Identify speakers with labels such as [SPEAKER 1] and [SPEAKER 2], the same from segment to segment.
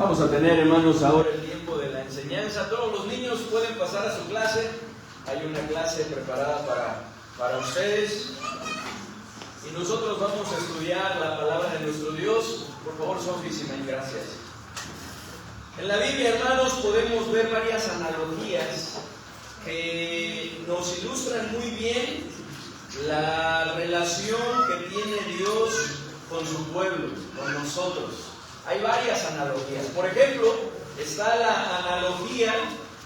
[SPEAKER 1] Vamos a tener, hermanos, ahora el tiempo de la enseñanza. Todos los niños pueden pasar a su clase. Hay una clase preparada para ustedes. Y nosotros vamos a estudiar la palabra de nuestro Dios. Por favor, Sofía, si me gracias. En la Biblia, hermanos, podemos ver varias analogías que nos ilustran muy bien la relación que tiene Dios con su pueblo, con nosotros. Hay varias analogías. Por ejemplo, está la analogía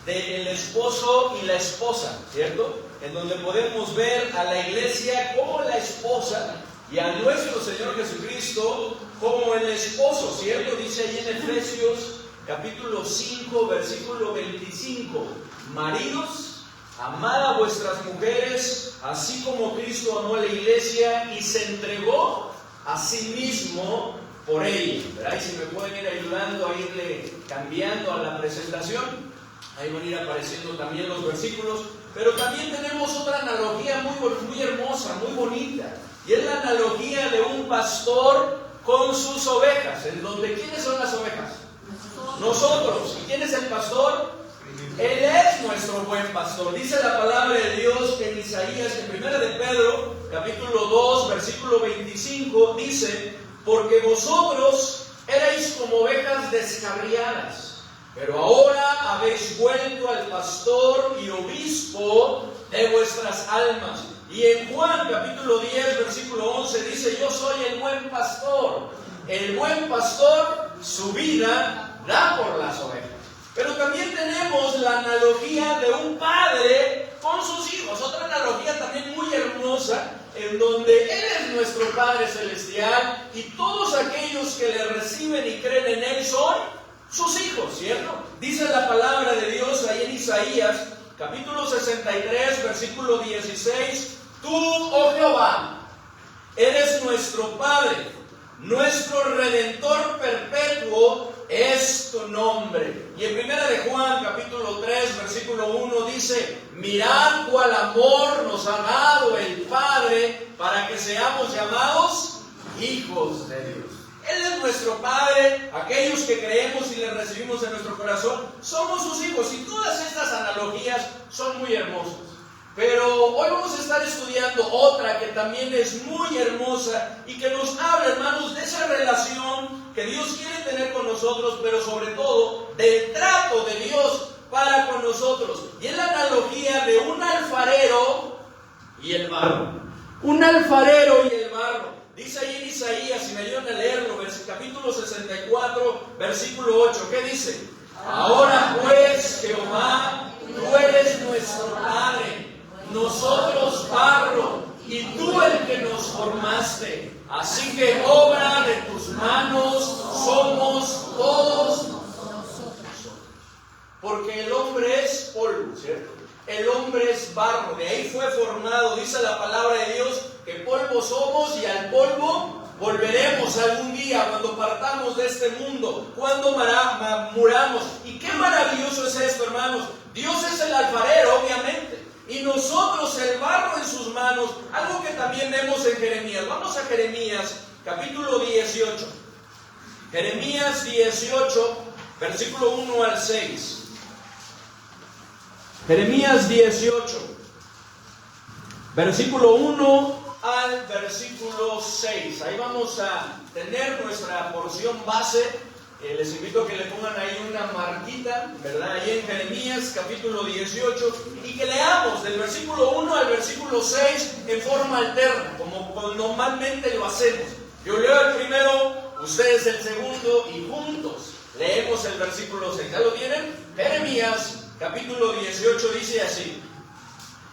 [SPEAKER 1] del esposo y la esposa, ¿cierto? En donde podemos ver a la iglesia como la esposa y a nuestro Señor Jesucristo como el esposo, ¿cierto? Dice ahí en Efesios capítulo 5, versículo 25: maridos, amad a vuestras mujeres, así como Cristo amó a la iglesia y se entregó a sí mismo por ella. ¿Verdad? Y si me pueden ir ayudando a irle cambiando a la presentación, ahí van a ir apareciendo también los versículos. Pero también tenemos otra analogía muy hermosa, muy bonita, y es la analogía de un pastor con sus ovejas, en donde ¿quiénes son las ovejas? Nosotros. ¿Y quién es el pastor? Él es nuestro buen pastor. Dice la palabra de Dios en Isaías, en 1 de Pedro, capítulo 2, versículo 25, dice: porque vosotros erais como ovejas descarriadas, pero ahora habéis vuelto al pastor y obispo de vuestras almas. Y en Juan capítulo 10, versículo 11 dice: yo soy el buen pastor. El buen pastor su vida da por las ovejas. Pero también tenemos la analogía de un padre con sus hijos. Otra analogía también muy hermosa, en donde Él es nuestro Padre Celestial y todos aquellos que le reciben y creen en Él son sus hijos, ¿cierto? Dice la palabra de Dios ahí en Isaías, capítulo 63, versículo 16: tú, oh Jehová, eres nuestro Padre, nuestro Redentor perpetuo es tu nombre. Y en 1 de Juan, capítulo 3, versículo 1 dice: mirad cuál amor nos ha dado el Padre para que seamos llamados hijos de Dios. Él es nuestro Padre. Aquellos que creemos y le recibimos en nuestro corazón somos sus hijos. Y todas estas analogías son muy hermosas. Pero hoy vamos a estar estudiando otra que también es muy hermosa y que nos habla, hermanos, de esa relación que Dios quiere tener con nosotros, pero sobre todo del trato de Dios para con nosotros. Y es la analogía de un alfarero y el barro. Un alfarero y el barro. Dice ahí en Isaías, si me ayudan a leerlo, capítulo 64, versículo 8, ¿qué dice? Ahora pues, Jehová, tú eres nuestro Padre, nosotros barro, y tú el que nos formaste. Así que obra de tus manos somos todos nosotros. Porque el hombre es polvo, ¿cierto? El hombre es barro, de ahí fue formado. Dice la palabra de Dios que polvo somos y al polvo volveremos algún día cuando partamos de este mundo, cuando muramos. Y qué maravilloso es esto, hermanos. Dios es el alfarero, obviamente, y nosotros el barro en sus manos. Algo que también vemos en Jeremías. Vamos a Jeremías, capítulo 18. Jeremías 18, versículo 1 al 6. Jeremías 18, versículo 1 al versículo 6. Ahí vamos a tener nuestra porción base. Les invito a que le pongan ahí una marquita, ¿verdad? Ahí en Jeremías capítulo 18, y que leamos del versículo 1 al versículo 6 en forma alterna, como normalmente lo hacemos. Yo leo el primero, ustedes el segundo, y juntos leemos el versículo 6. ¿Ya lo tienen? Jeremías capítulo 18 dice así: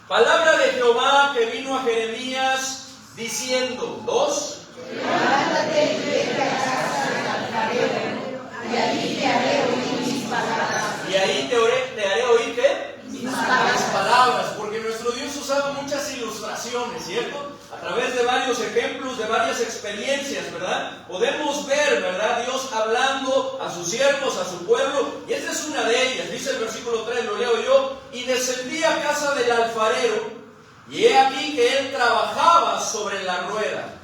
[SPEAKER 1] palabra de Jehová que vino a Jeremías diciendo, 2:
[SPEAKER 2] levántate y vete a casa del alfarero, y allí te haré oír mis palabras.
[SPEAKER 1] Y ahí te haré oír ¿qué?
[SPEAKER 2] Mis palabras.
[SPEAKER 1] Porque nuestro Dios usaba muchas ilustraciones, ¿cierto? A través de varios ejemplos, de varias experiencias, ¿verdad? Podemos ver, ¿verdad? Dios hablando a sus siervos, a su pueblo, y esta es una de ellas. Dice el versículo 3, lo leo yo: y descendí a casa del alfarero, y he aquí que él trabajaba sobre la rueda.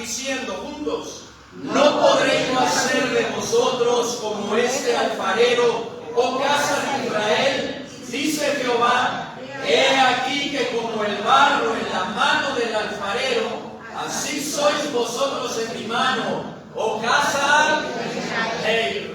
[SPEAKER 1] diciendo juntos: no podré yo hacer de vosotros como este alfarero, oh casa de Israel, dice Jehová. He aquí que como el barro en la mano del alfarero, así sois vosotros en mi mano, oh casa de Israel.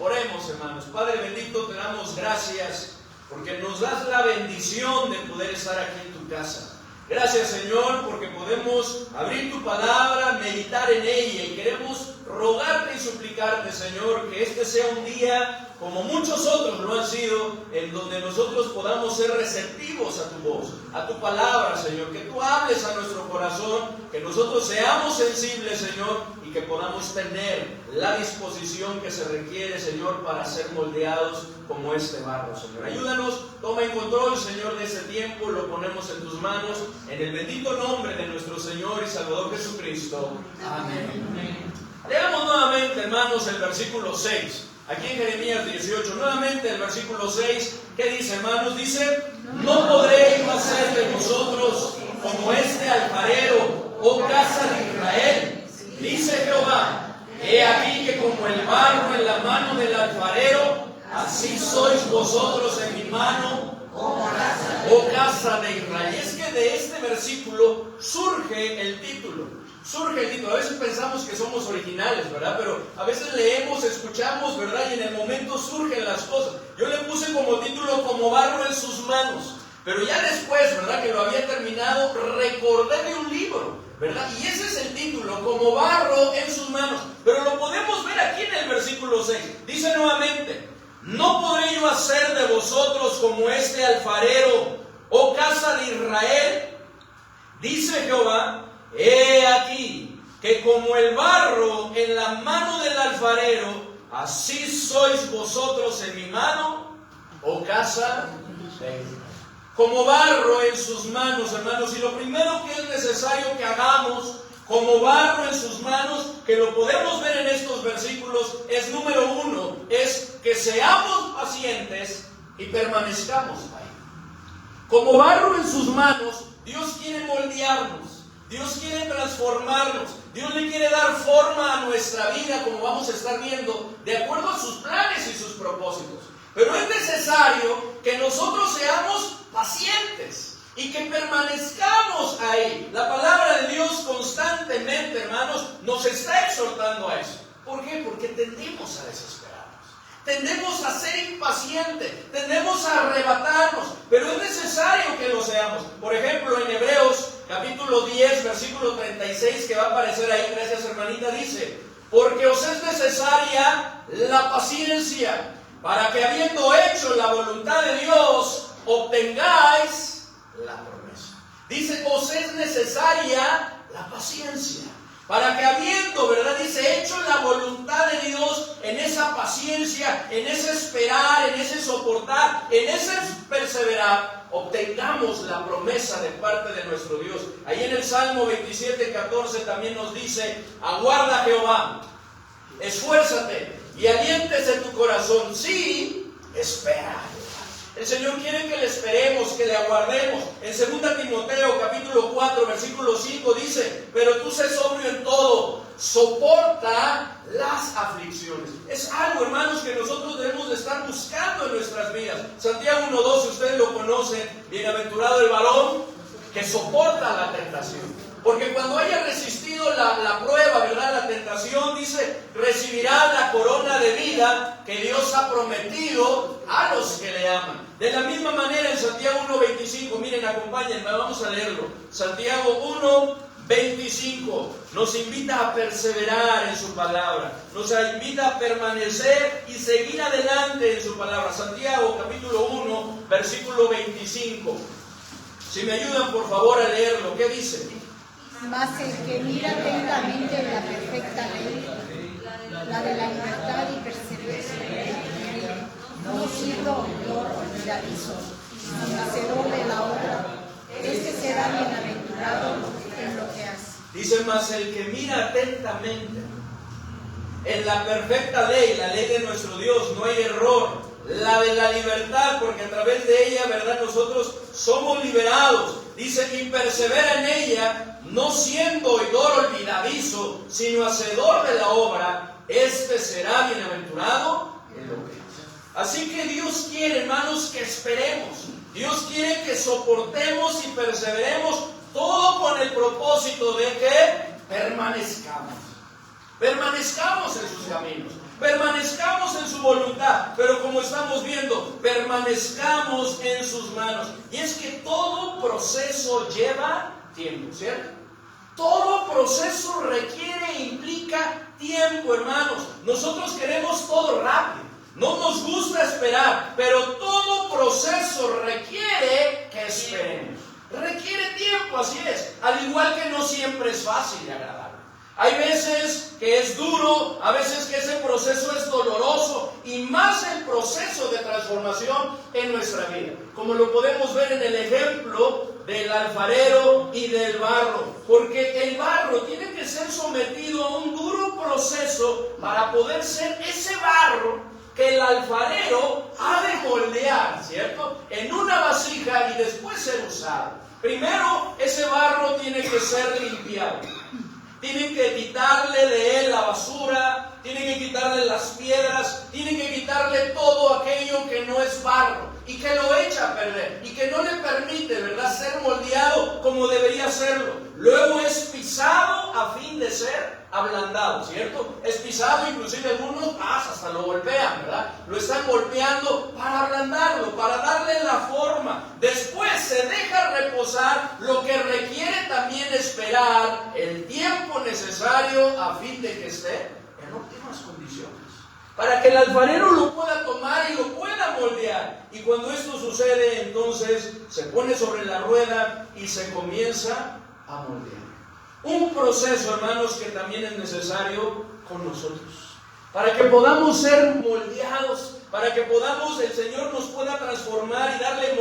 [SPEAKER 1] Oremos, hermanos. Padre bendito, te damos gracias porque nos das la bendición de poder estar aquí en tu casa. Gracias, Señor, porque podemos abrir tu palabra, meditar en ella, y queremos rogarte y suplicarte, Señor, que este sea un día como muchos otros lo han sido, en donde nosotros podamos ser receptivos a tu voz, a tu palabra, Señor, que tú hables a nuestro corazón, que nosotros seamos sensibles, Señor, y que podamos tener la disposición que se requiere, Señor, para ser moldeados como este barro, Señor. Ayúdanos, toma en control, Señor, de este tiempo, lo ponemos en tus manos, en el bendito nombre de nuestro Señor y Salvador Jesucristo. Amén. Leamos nuevamente, hermanos, el versículo 6. Aquí en Jeremías 18, nuevamente el versículo 6, ¿qué dice, hermanos? Dice: no podré yo hacer de vosotros como este alfarero, oh casa de Israel, dice Jehová. He aquí que como el barro en la mano del alfarero, así sois vosotros en mi mano, oh casa de Israel. Y es que de este versículo surge el título. A veces pensamos que somos originales, ¿verdad? Pero a veces leemos, escuchamos, ¿verdad? Y en el momento surgen las cosas. Yo le puse como título: como barro en sus manos. Pero ya después, ¿verdad?, que lo había terminado, recordé de un libro, ¿verdad? Y ese es el título: como barro en sus manos. Pero lo podemos ver aquí en el versículo 6. Dice nuevamente: no podré yo hacer de vosotros como este alfarero, oh casa de Israel, dice Jehová. He aquí que como el barro en la mano del alfarero, así sois vosotros en mi mano, oh casa de Israel. Como barro en sus manos, hermanos. Y lo primero que es necesario que hagamos como barro en sus manos, que lo podemos ver en estos versículos, es número 1, es que seamos pacientes y permanezcamos ahí. Como barro en sus manos, Dios quiere moldearnos. Dios quiere transformarnos. Dios le quiere dar forma a nuestra vida, como vamos a estar viendo, de acuerdo a sus planes y sus propósitos. Pero es necesario que nosotros seamos pacientes y que permanezcamos ahí. La palabra de Dios constantemente, hermanos, nos está exhortando a eso. ¿Por qué? Porque tendemos a desesperarnos. Tendemos a ser impacientes, tendemos a arrebatarnos, pero es necesario que lo seamos. Por ejemplo, en Hebreos capítulo 10, versículo 36, que va a aparecer ahí, gracias hermanita, dice: porque os es necesaria la paciencia, para que habiendo hecho la voluntad de Dios, obtengáis la promesa. Dice: os es necesaria la paciencia, para que habiendo, ¿verdad?, dice, hecho la voluntad de Dios, en esa paciencia, en ese esperar, en ese soportar, en ese perseverar, obtengamos la promesa de parte de nuestro Dios. Ahí en el Salmo 27:14 también nos dice: aguarda a Jehová, esfuérzate y aliéntese tu corazón. Sí, espera. El Señor quiere que le esperemos, que le aguardemos. En 2 Timoteo capítulo 4, versículo 5 dice: pero tú sé sobrio en todo, soporta las aflicciones. Es algo, hermanos, que nosotros debemos de estar buscando en nuestras vidas. Santiago 1:12, ustedes lo conocen: bienaventurado el varón que soporta la tentación. Porque cuando haya resistido la prueba, ¿verdad?, la tentación, dice, recibirá la corona de vida que Dios ha prometido a los que le aman. De la misma manera en Santiago 1:25, miren, acompáñenme, vamos a leerlo. Santiago 1:25 nos invita a perseverar en su palabra, nos invita a permanecer y seguir adelante en su palabra. Santiago capítulo 1, versículo 25. Si me ayudan por favor a leerlo, ¿qué dice?
[SPEAKER 2] Mas el que mira atentamente la perfecta ley, la de la libertad y persevera, no siendo oidor olvidadizo, sino hacedor de la obra, este será bienaventurado en lo que hace.
[SPEAKER 1] Dice: mas el que mira atentamente en la perfecta ley, la ley de nuestro Dios, no hay error, la de la libertad, porque a través de ella, ¿verdad?, nosotros somos liberados. Dice, y persevera en ella, no siendo oidor olvidadizo, sino hacedor de la obra, este será bienaventurado en lo que hace. Así que Dios quiere, hermanos, que esperemos. Dios quiere que soportemos y perseveremos, todo con el propósito de que permanezcamos. Permanezcamos en sus caminos, permanezcamos en su voluntad, pero como estamos viendo, permanezcamos en sus manos. Y es que todo proceso lleva tiempo, ¿cierto? Todo proceso requiere e implica tiempo, hermanos. Nosotros queremos todo rápido, no nos gusta esperar, pero todo proceso requiere que esperemos. Requiere tiempo, así es. Al igual que no siempre es fácil y agradable. Hay veces que es duro, a veces que ese proceso es doloroso, y más el proceso de transformación en nuestra vida, como lo podemos ver en el ejemplo del alfarero y del barro, porque el barro tiene que ser sometido a un duro proceso para poder ser ese barro que el alfarero ha de moldear, ¿cierto?, en una vasija y después ser usado. Primero, ese barro tiene que ser limpiado. Tienen que quitarle de él la basura, tienen que quitarle las piedras, tienen que quitarle todo aquello que no es barro y que lo echa a perder y que no le permite, ¿verdad?, ser moldeado como debería serlo. Luego es pisado a fin de ser ablandado, ¿cierto? Es pisado, inclusive algunos hasta lo golpean, ¿verdad? Lo están golpeando para ablandarlo, para darle la forma. Después se deja reposar, lo que requiere también esperar el tiempo necesario a fin de que esté en óptimas condiciones, para que el alfarero lo pueda tomar y lo pueda moldear. Y cuando esto sucede, entonces se pone sobre la rueda y se comienza a moldear. Un proceso, hermanos, que también es necesario con nosotros, para que podamos ser moldeados, para que podamos, el Señor nos pueda transformar y darle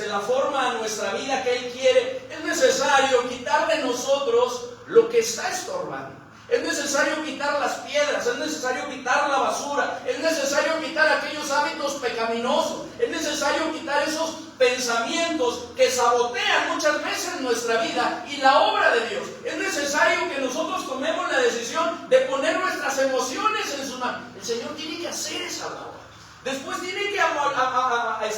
[SPEAKER 1] la forma a nuestra vida que Él quiere. Es necesario quitar de nosotros lo que está estorbando. Es necesario quitar las piedras, es necesario quitar la basura, es necesario quitar aquellos hábitos pecaminosos, es necesario quitar esos pensamientos que sabotean muchas veces nuestra vida y la obra de Dios. Es necesario que nosotros tomemos la decisión de poner nuestras emociones en sus manos. El Señor tiene que hacer esa labor. Después tiene que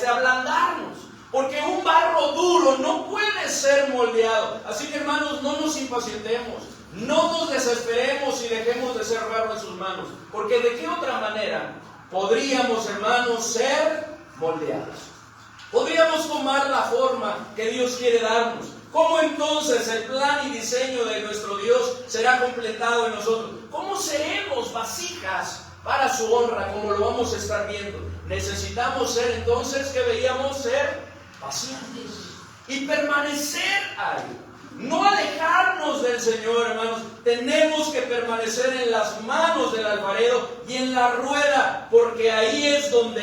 [SPEAKER 1] ablandarnos, porque un barro duro no puede ser moldeado. Así que, hermanos, no nos impacientemos. No nos desesperemos y dejemos de ser barro en sus manos, porque de qué otra manera podríamos, hermanos, ser moldeados. Podríamos tomar la forma que Dios quiere darnos. ¿Cómo entonces el plan y diseño de nuestro Dios será completado en nosotros? ¿Cómo seremos vasijas para su honra, como lo vamos a estar viendo? Necesitamos ser entonces, ¿qué veíamos? Ser pacientes y permanecer ahí. No alejarnos del Señor, hermanos. Tenemos que permanecer en las manos del alfarero y en la rueda, porque ahí es donde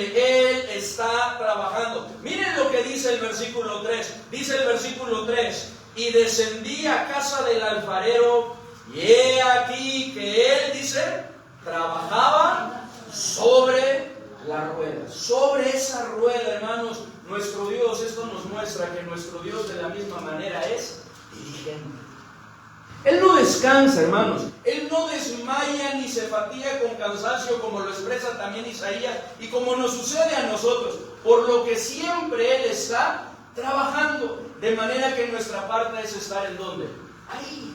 [SPEAKER 1] Él está trabajando. Miren lo que dice el versículo 3. Dice el versículo 3: y descendí a casa del alfarero, y he aquí que Él, dice, trabajaba sobre la rueda. Sobre esa rueda, hermanos, nuestro Dios, esto nos muestra que nuestro Dios de la misma manera es diligente. Él no descansa, hermanos. Él no desmaya ni se fatiga con cansancio, como lo expresa también Isaías y como nos sucede a nosotros, por lo que siempre Él está trabajando, de manera que nuestra parte es estar en donde, ahí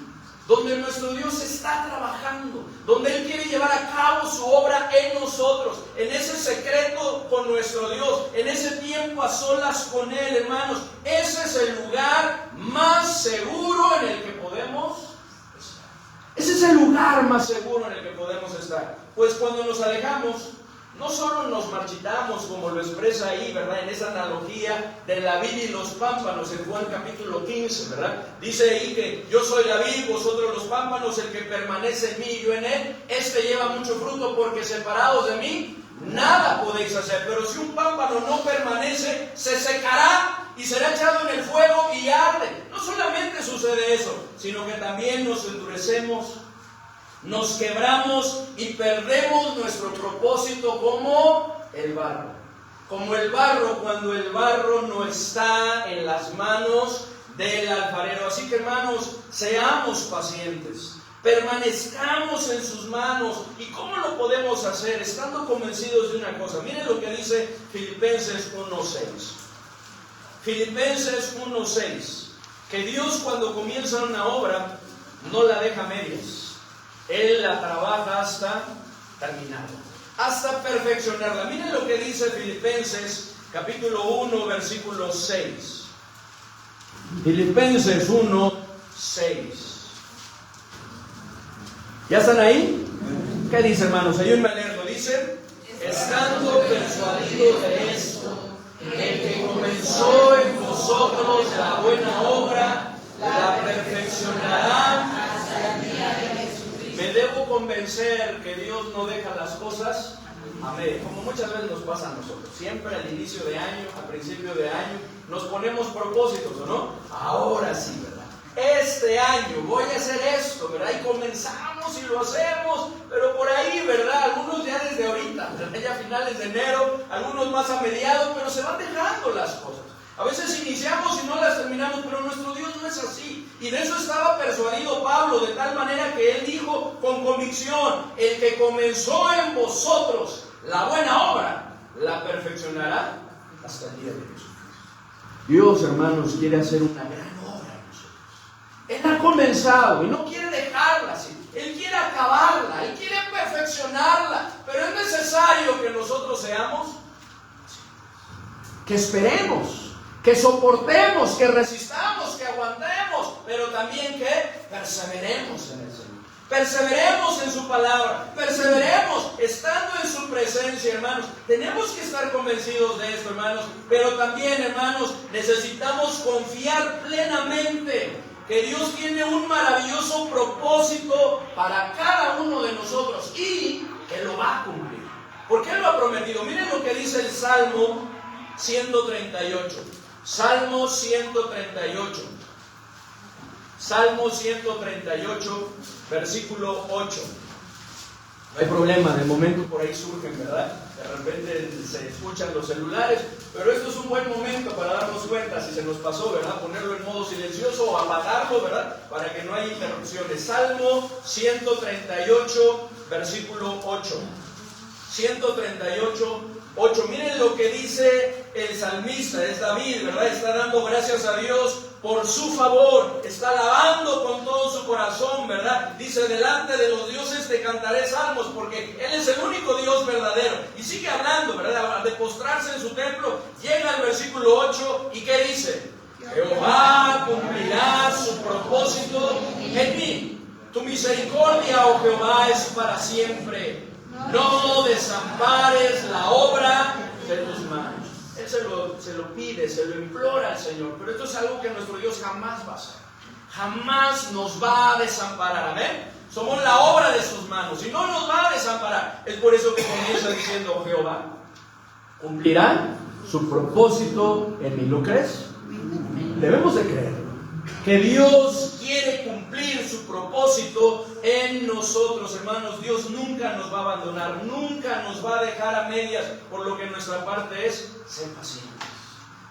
[SPEAKER 1] donde nuestro Dios está trabajando, donde Él quiere llevar a cabo su obra en nosotros, en ese secreto con nuestro Dios, en ese tiempo a solas con Él, hermanos. Ese es el lugar más seguro en el que podemos estar. Ese es el lugar más seguro en el que podemos estar. Pues cuando nos alejamos, no solo nos marchitamos, como lo expresa ahí, ¿verdad?, en esa analogía de la vid y los pámpanos en Juan capítulo 15, ¿verdad? Dice ahí que yo soy la vid, vosotros los pámpanos, el que permanece en mí y yo en él, este lleva mucho fruto, porque separados de mí nada podéis hacer. Pero si un pámpano no permanece, se secará y será echado en el fuego y arde. No solamente sucede eso, sino que también nos endurecemos, nos quebramos y perdemos nuestro propósito como el barro. Como el barro, cuando el barro no está en las manos del alfarero. Así que, hermanos, seamos pacientes, permanezcamos en sus manos. ¿Y cómo lo podemos hacer? Estando convencidos de una cosa. Miren lo que dice Filipenses 1:6. Filipenses 1:6. Que Dios, cuando comienza una obra, no la deja a medias. Él la trabaja hasta terminarla, hasta perfeccionarla. Miren lo que dice Filipenses capítulo 1, versículo 6. Filipenses 1:6. ¿Ya están ahí? ¿Qué dice, hermanos? Ayúdenme a leerlo. Dice: estando persuadido de esto, que el que comenzó en vosotros la buena obra, la perfeccionará hasta el día de Jesucristo. ¿Me debo convencer que Dios no deja las cosas a medias? Como muchas veces nos pasa a nosotros. Siempre al inicio de año, a principio de año, nos ponemos propósitos, ¿o no? Ahora sí, ¿verdad? Este año voy a hacer esto, ¿verdad? Y comenzamos y lo hacemos, pero por ahí, ¿verdad? Algunos ya desde ahorita, ¿verdad? Ya a finales de enero, algunos más a mediados, pero se van dejando las cosas. A veces iniciamos y no las terminamos, pero nuestro Dios no es así. Y de eso estaba persuadido Pablo, de tal manera que él dijo con convicción: el que comenzó en vosotros la buena obra, la perfeccionará hasta el día de Jesucristo. Dios, hermanos, quiere hacer una gran obra en nosotros. Él ha comenzado y no quiere dejarla así. Él quiere acabarla, Él quiere perfeccionarla, pero es necesario que nosotros seamos, que esperemos, que soportemos, que resistamos, que aguantemos, pero también que perseveremos en el Señor. Perseveremos en su palabra, perseveremos estando en su presencia, hermanos. Tenemos que estar convencidos de esto, hermanos, pero también, hermanos, necesitamos confiar plenamente que Dios tiene un maravilloso propósito para cada uno de nosotros y que lo va a cumplir. ¿Por qué lo ha prometido? Miren lo que dice el Salmo 138. Salmo 138. Salmo 138, versículo 8. No hay problema, de momento por ahí surgen, ¿verdad? De repente se escuchan los celulares, pero esto es un buen momento para darnos cuenta si se nos pasó, ¿verdad? Ponerlo en modo silencioso o apagarlo, ¿verdad? Para que no haya interrupciones. Salmo 138, versículo 8. 138, 8. Miren lo que dice el salmista, es David, ¿verdad? Está dando gracias a Dios por su favor, está alabando con todo su corazón, ¿verdad? Dice: delante de los dioses te cantaré salmos, porque Él es el único Dios verdadero. Y sigue hablando, ¿verdad? De postrarse en su templo, llega al versículo 8, ¿y qué dice? Jehová cumplirá su propósito en mí. Tu misericordia, oh Jehová, es para siempre. No desampares la obra de tus manos. Él se lo pide, se lo implora al Señor, pero esto es algo que nuestro Dios jamás va a hacer. Jamás nos va a desamparar, amén. Somos la obra de sus manos y no nos va a desamparar. Es por eso que comienza diciendo: Jehová cumplirá su propósito en mí. ¿Lo crees? Debemos de creerlo, que Dios quiere cumplir su propósito en nosotros, hermanos. Dios nunca nos va a abandonar, nunca nos va a dejar a medias, por lo que nuestra parte es ser pacientes.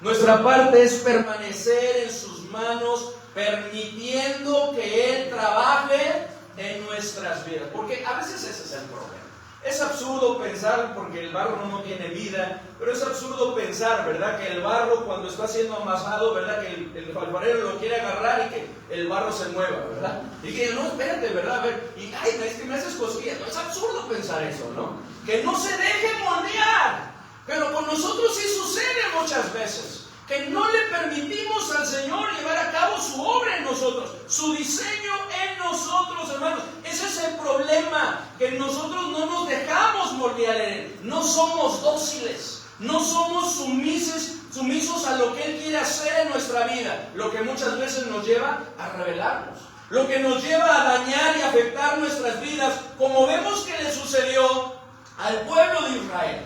[SPEAKER 1] Nuestra parte es permanecer en sus manos, permitiendo que Él trabaje en nuestras vidas, porque a veces ese es el problema. Es absurdo pensar, porque el barro no tiene vida, pero es absurdo pensar, ¿verdad?, que el barro, cuando está siendo amasado, ¿verdad?, que el alfarero lo quiere agarrar y que el barro se mueva, ¿verdad? Y que no, espérate, ¿verdad? A ver, y ay, es que me haces cosquillas. No, es absurdo pensar eso, ¿no? Que no se deje moldear. Pero con nosotros sí sucede muchas veces, que no le permitimos al Señor llevar a cabo su obra en nosotros, su diseño en nosotros, hermanos. Ese es el problema, que nosotros no nos dejamos moldear en Él. No somos dóciles, no somos sumisos a lo que Él quiere hacer en nuestra vida, lo que muchas veces nos lleva a rebelarnos, lo que nos lleva a dañar y afectar nuestras vidas, como vemos que le sucedió al pueblo de Israel,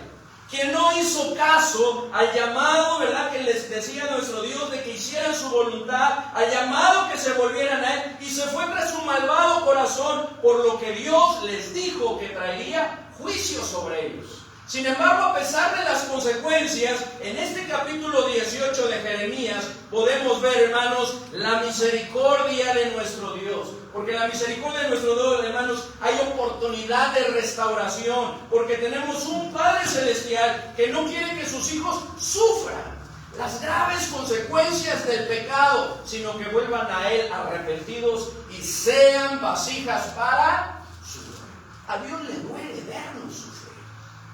[SPEAKER 1] que no hizo caso al llamado, ¿verdad?, que les decía nuestro Dios de que hicieran su voluntad, al llamado que se volvieran a Él, y se fue tras su malvado corazón, por lo que Dios les dijo que traería juicio sobre ellos. Sin embargo, a pesar de las consecuencias, en este capítulo 18 de Jeremías podemos ver, hermanos, la misericordia de nuestro Dios. Porque la misericordia de nuestro Dios, hermanos, hay oportunidad de restauración. Porque tenemos un Padre Celestial que no quiere que sus hijos sufran las graves consecuencias del pecado, sino que vuelvan a Él arrepentidos y sean vasijas para su gloria. A Dios le duele vernos sufrir.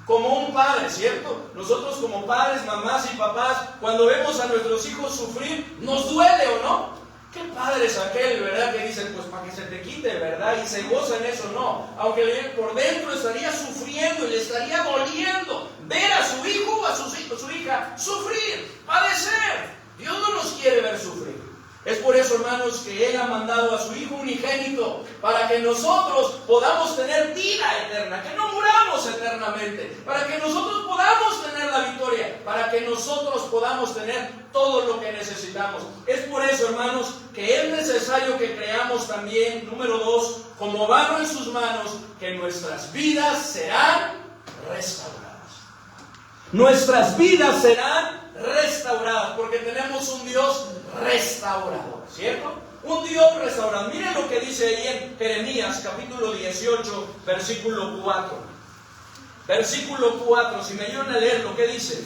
[SPEAKER 1] Como un padre, ¿cierto? Nosotros como padres, mamás y papás, cuando vemos a nuestros hijos sufrir, ¿nos duele o no? ¿Qué padre es aquel, verdad? Que dicen, pues para que se te quite, ¿verdad? Y se goza en eso, no. Aunque por dentro estaría sufriendo y le estaría doliendo ver a su hijo o a su hija sufrir, padecer. Dios no nos quiere ver sufrir. Es por eso, hermanos, que Él ha mandado a su Hijo unigénito para que nosotros podamos tener vida eterna, que no muramos eternamente, para que nosotros podamos tener la victoria, para que nosotros podamos tener todo lo que necesitamos. Es por eso, hermanos, que es necesario que creamos también, número 2, como barro en sus manos, que nuestras vidas serán restauradas. Nuestras vidas serán restauradas, porque tenemos un Dios restaurador, ¿cierto? Un Dios restaurador. Miren lo que dice ahí en Jeremías capítulo 18, versículo 4. Versículo 4, si me ayudan a leer lo que dice.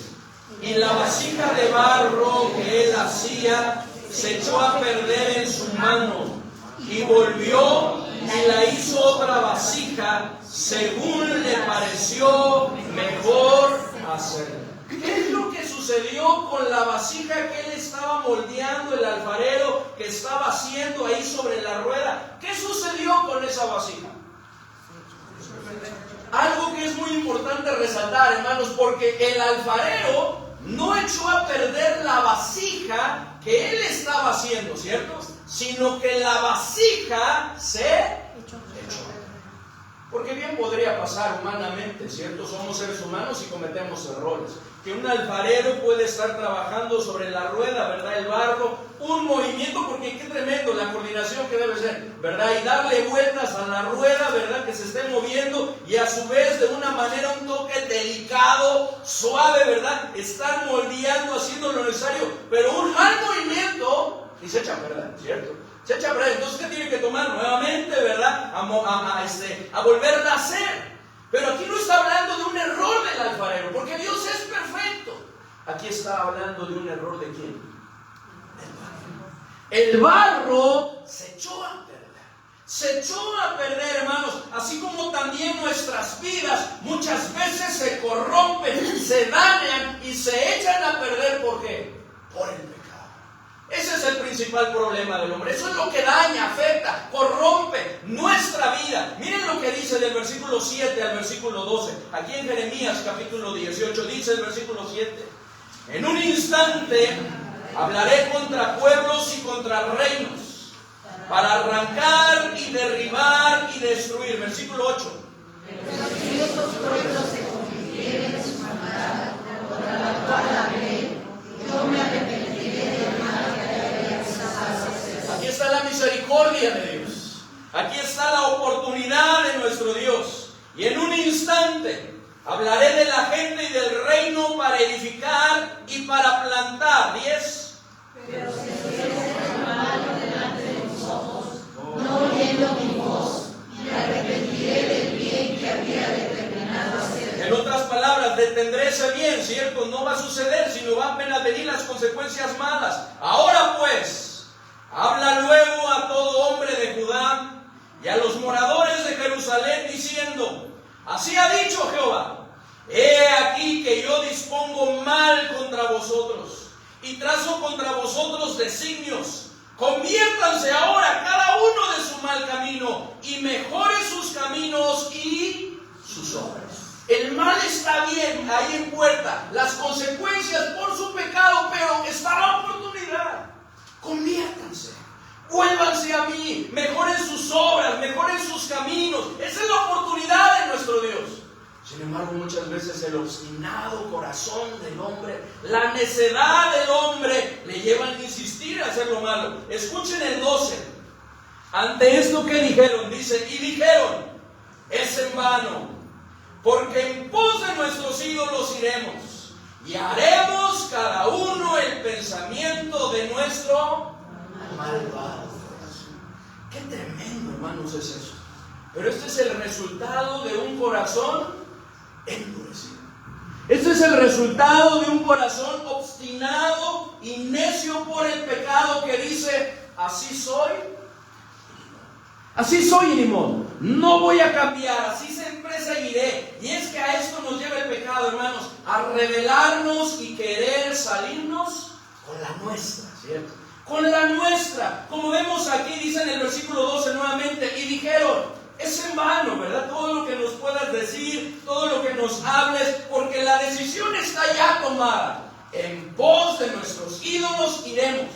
[SPEAKER 1] Y la vasija de barro que él hacía se echó a perder en su mano, y volvió y la hizo otra vasija según le pareció mejor hacerla. ¿Qué es lo que sucedió con la vasija que él estaba moldeando, el alfarero que estaba haciendo ahí sobre la rueda? ¿Qué sucedió con esa vasija? Algo que es muy importante resaltar, hermanos, porque el alfarero no echó a perder la vasija que él estaba haciendo, ¿cierto? Sino que la vasija se echó. Porque bien podría pasar humanamente, ¿cierto? Somos seres humanos y cometemos errores. Que un alfarero puede estar trabajando sobre la rueda, ¿verdad? El barro, un movimiento, porque qué tremendo la coordinación que debe ser, ¿verdad? Y darle vueltas a la rueda, ¿verdad? Que se esté moviendo y a su vez de una manera, un toque delicado, suave, ¿verdad? Estar moldeando, haciendo lo necesario, pero un mal movimiento y se echa a perder, ¿cierto? Se echa a perder. Entonces, ¿qué tiene que tomar? Nuevamente, ¿verdad? A volverla a hacer. Pero aquí no está hablando de un error del alfarero, porque Dios es perfecto. Aquí está hablando de un error de ¿quién? El barro se echó a perder. Se echó a perder, hermanos, así como también nuestras vidas muchas veces se corrompen, se dañan y se echan a perder. ¿Por qué? Por el pecado. Ese es el principal problema del hombre. Eso es lo que daña, afecta, corrompe nuestra vida. Miren lo que dice del versículo 7 al versículo 12. Aquí en Jeremías capítulo 18 dice el versículo 7. En un instante hablaré contra pueblos y contra reinos, para arrancar y derribar y destruir. Versículo 8.
[SPEAKER 2] Si estos pueblos se convirtieren en su maldad, contra la cual hablé, yo me arrepentiré del mal que haré a esas casas.
[SPEAKER 1] Aquí está la misericordia de Dios. Aquí está la oportunidad de nuestro Dios. Y en un instante hablaré de la gente y del reino para edificar y para plantar. 10.
[SPEAKER 2] Pero si estuviese malo delante de mis ojos, no oyendo mi voz, me arrepentiré del bien que había determinado hacer.
[SPEAKER 1] En otras palabras, detendré ese bien, ¿cierto? No va a suceder, sino van a venir las consecuencias malas. Ahora pues, habla luego a todo hombre de Judá y a los moradores de Jerusalén diciendo: así ha dicho Jehová, he aquí que yo dispongo mal contra vosotros y trazo contra vosotros designios. Conviértanse ahora cada uno de su mal camino y mejore sus caminos y sus obras. El mal está bien ahí en puerta, las consecuencias por su pecado, pero está la oportunidad. Conviértanse, vuélvanse a mí, mejoren sus obras, mejoren sus caminos. Esa es la oportunidad de nuestro Dios. Sin embargo, muchas veces el obstinado corazón del hombre, la necedad del hombre, le llevan a insistir a hacer lo malo. Escuchen el 12. Ante esto que dijeron, dice, y dijeron: es en vano, porque en pos de nuestros ídolos iremos, y haremos cada uno el pensamiento de nuestro malvado corazón. Qué tremendo, hermanos, es eso. Pero este es el resultado de un corazón endurecido. Este es el resultado de un corazón obstinado y necio por el pecado, que dice: así soy y ni modo, no voy a cambiar, así siempre seguiré. Y es que a esto nos lleva el pecado, hermanos, a rebelarnos y querer salirnos con la nuestra, ¿cierto? Con la nuestra. Como vemos aquí, dice en el versículo 12 nuevamente: y dijeron: es en vano, ¿verdad? Todo lo que nos puedas decir, todo lo que nos hables, porque la decisión está ya tomada. En pos de nuestros ídolos iremos,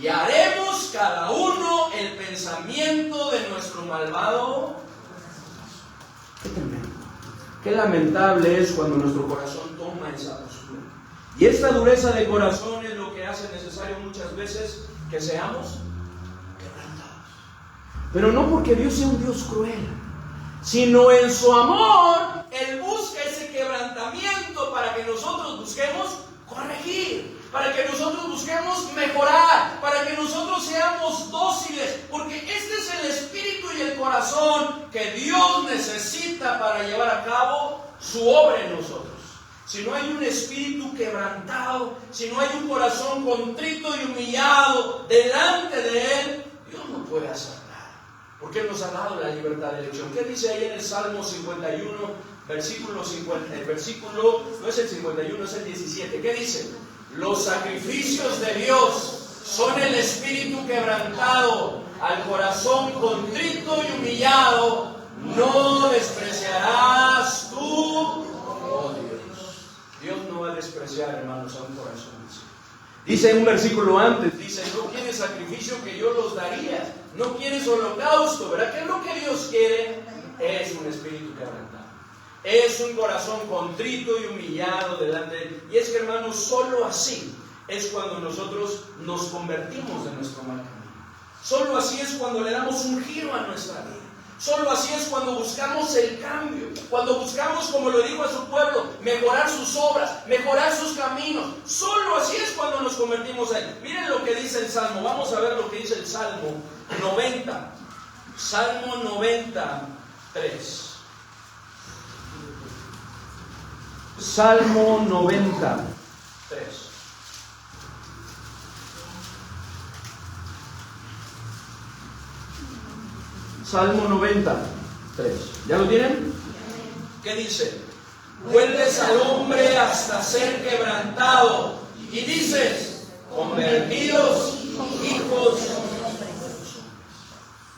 [SPEAKER 1] y haremos cada uno el pensamiento de nuestro malvado. Qué tremendo, qué lamentable es cuando nuestro corazón toma esa postura. Y esta dureza de corazón es lo que hace necesario muchas veces que seamos quebrantados. Pero no porque Dios sea un Dios cruel, sino en su amor Él busca ese quebrantamiento para que nosotros busquemos corregir, para que nosotros busquemos mejorar, para que nosotros seamos dóciles, porque este es el espíritu y el corazón que Dios necesita para llevar a cabo su obra en nosotros. Si no hay un espíritu quebrantado, si no hay un corazón contrito y humillado delante de Él, Dios no puede hacer nada, porque Él nos ha dado la libertad de elección. ¿Qué dice ahí en el Salmo 51, versículo 50? El versículo no es el 51, es el 17. ¿Qué dice? Los sacrificios de Dios son el espíritu quebrantado, al corazón contrito y humillado no despreciarás tú, oh Dios. Dios no va a despreciar, hermanos, a un corazón así. Dice en un versículo antes, dice: no quieres sacrificio que yo los daría, no quieres holocausto, ¿verdad? ¿Qué es lo que Dios quiere? Es un espíritu quebrantado, es un corazón contrito y humillado delante de Él. Y es que, hermanos, solo así es cuando nosotros nos convertimos de nuestro mal camino. Solo así es cuando le damos un giro a nuestra vida. Solo así es cuando buscamos el cambio, cuando buscamos, como lo dijo a su pueblo, mejorar sus obras, mejorar sus caminos. Solo así es cuando nos convertimos a Él. Miren lo que dice el Salmo. Vamos a ver lo que dice el Salmo 90. Salmo 93. Salmo 93. Salmo 93. ¿Ya lo tienen? ¿Qué dice? Vuelves al hombre hasta ser quebrantado y dices: convertidos hijos.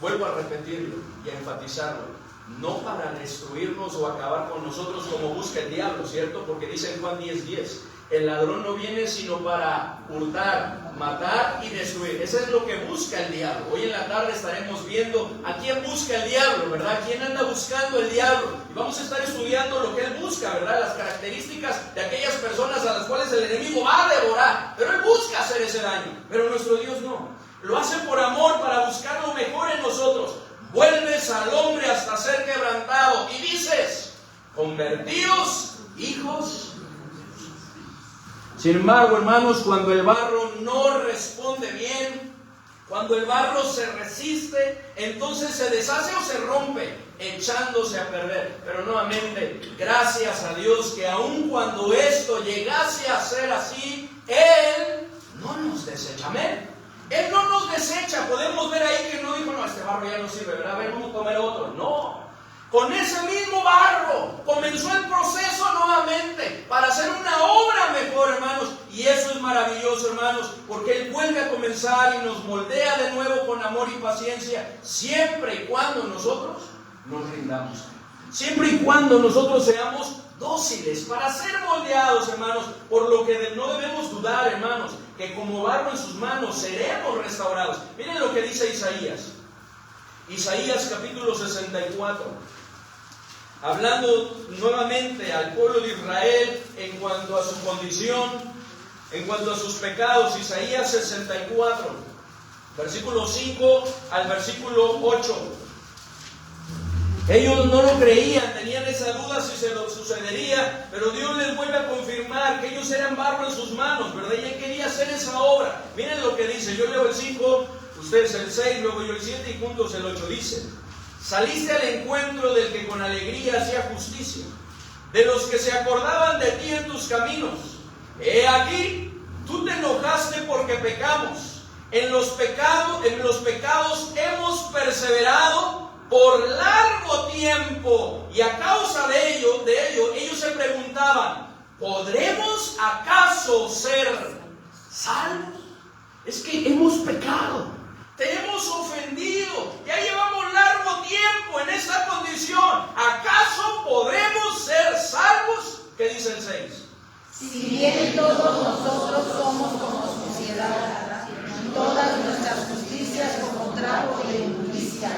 [SPEAKER 1] Vuelvo a repetirlo y a enfatizarlo. No para destruirnos o acabar con nosotros como busca el diablo, ¿cierto? Porque dice en Juan 10:10, el ladrón no viene sino para hurtar, matar y destruir. Eso es lo que busca el diablo. Hoy en la tarde estaremos viendo a quién busca el diablo, ¿verdad? ¿Quién anda buscando el diablo? Y vamos a estar estudiando lo que él busca, ¿verdad? Las características de aquellas personas a las cuales el enemigo va a devorar. Pero él busca hacer ese daño. Pero nuestro Dios no. Lo hace por amor, para buscar lo mejor en nosotros. Vuelves al hombre hasta ser quebrantado y dices: convertidos hijos. Sin embargo, hermanos, cuando el barro no responde bien, cuando el barro se resiste, entonces se deshace o se rompe, echándose a perder. Pero nuevamente, gracias a Dios que aun cuando esto llegase a ser así, Él no nos desecha. Amén. Él no nos desecha. Podemos ver ahí que no dijo: no, este barro ya no sirve, ¿verdad? A ver, vamos a comer otro. No. Con ese mismo barro comenzó el proceso nuevamente para hacer una obra mejor, hermanos. Y eso es maravilloso, hermanos, porque Él vuelve a comenzar y nos moldea de nuevo con amor y paciencia, siempre y cuando nosotros nos rindamos. Siempre y cuando nosotros seamos dóciles para ser moldeados, hermanos, por lo que no debemos dudar, hermanos, que como barro en sus manos seremos restaurados. Miren lo que dice Isaías. Isaías capítulo 64. Hablando nuevamente al pueblo de Israel en cuanto a su condición, en cuanto a sus pecados. Isaías 64, versículo 5 al versículo 8. Ellos no lo creían, tenían esa duda si se lo sucedería, pero Dios les vuelve a confirmar que ellos eran barro en sus manos, ¿verdad? Y Él quería hacer esa obra. Miren lo que dice, yo leo el 5, ustedes el 6, luego yo el 7 y juntos el 8. Dice: saliste al encuentro del que con alegría hacía justicia, de los que se acordaban de ti en tus caminos. He aquí, tú te enojaste porque pecamos. En los pecados hemos perseverado por largo tiempo, y a causa de ello, ellos se preguntaban: ¿podremos acaso ser salvos? Es que hemos pecado, te hemos ofendido, ya llevamos largo tiempo en esta condición. ¿Acaso podremos ser salvos? ¿Qué dice el 6?
[SPEAKER 2] Si bien todos nosotros somos como suciedad, todas nuestras justicias como trapo de inmundicia,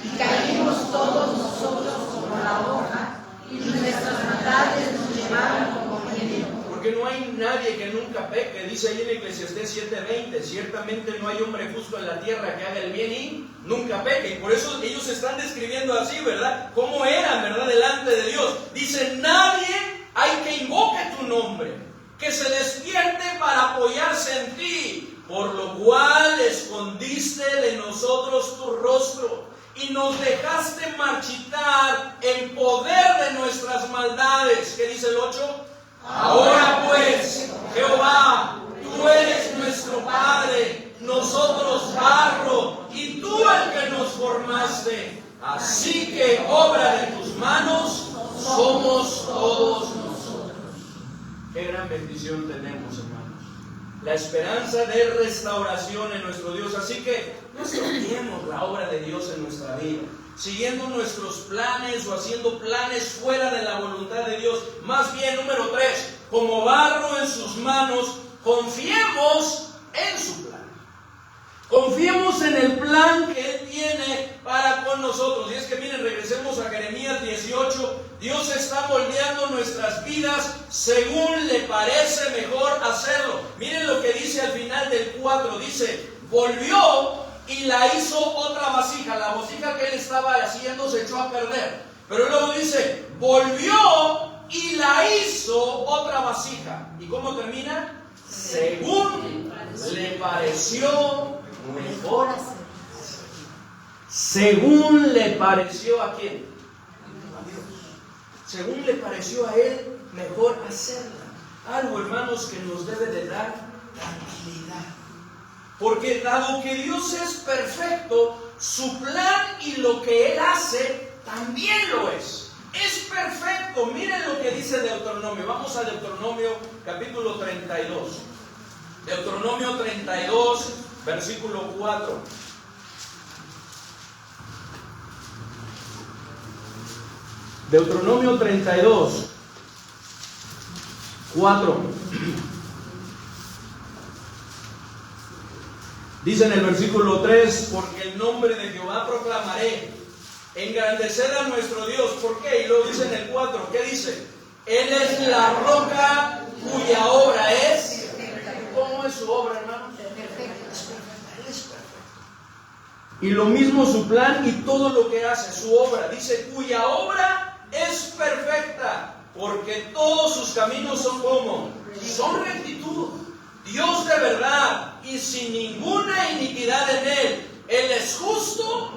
[SPEAKER 2] y caímos todos nosotros como la hoja, y nuestras maldades nos llevaron como viento.
[SPEAKER 1] Porque no hay nadie que nunca peque. Dice ahí en Eclesiastés 7:20: ciertamente no hay hombre justo en la tierra que haga el bien y nunca peque. Y por eso ellos están describiendo así, ¿verdad? Cómo eran, ¿verdad? Delante de Dios. Dice: nadie hay que invoque tu nombre, que se despierte para apoyarse en ti, por lo cual escondiste de nosotros tu rostro y nos dejaste marchitar en poder de nuestras maldades. ¿Qué dice el 8? Ahora pues, Jehová, tú eres nuestro Padre, nosotros barro, y tú el que nos formaste. Así que obra de tus manos somos todos nosotros. Qué gran bendición tenemos, hermanos. La esperanza de restauración en nuestro Dios. Así que no estropeemos la obra de Dios en nuestra vida, siguiendo nuestros planes o haciendo planes fuera de la voluntad de Dios. Más bien, número 3, como barro en sus manos, confiemos en su plan. Confiemos en el plan que Él tiene para con nosotros. Y es que miren, regresemos a Jeremías 18. Dios está moldeando nuestras vidas según le parece mejor hacerlo. Miren lo que dice al final del 4. Dice: volvió y la hizo otra vasija. La vasija que él estaba haciendo se echó a perder. Pero luego dice: volvió y la hizo otra vasija. ¿Y cómo termina? Según le pareció mejor hacerlo. Según le pareció ¿a quién? A Dios. Según le pareció a Él mejor hacerla. Algo, hermanos, que nos debe de dar tranquilidad. Porque dado que Dios es perfecto, su plan y lo que Él hace también lo es. Es perfecto. Miren lo que dice Deuteronomio. Vamos a Deuteronomio capítulo 32. Deuteronomio 32, versículo 4. Deuteronomio 32, 4. Dice en el versículo 3: porque el nombre de Jehová proclamaré, engrandecer a nuestro Dios. ¿Por qué? Y luego dice en el 4, ¿qué dice? Él es la roca cuya obra es. ¿Cómo es su obra, hermanos? Él es perfecto. Y lo mismo su plan y todo lo que hace, su obra. Dice: cuya obra es perfecta, porque todos sus caminos son como, son rectitud. Dios de verdad y sin ninguna iniquidad en Él. Él es justo.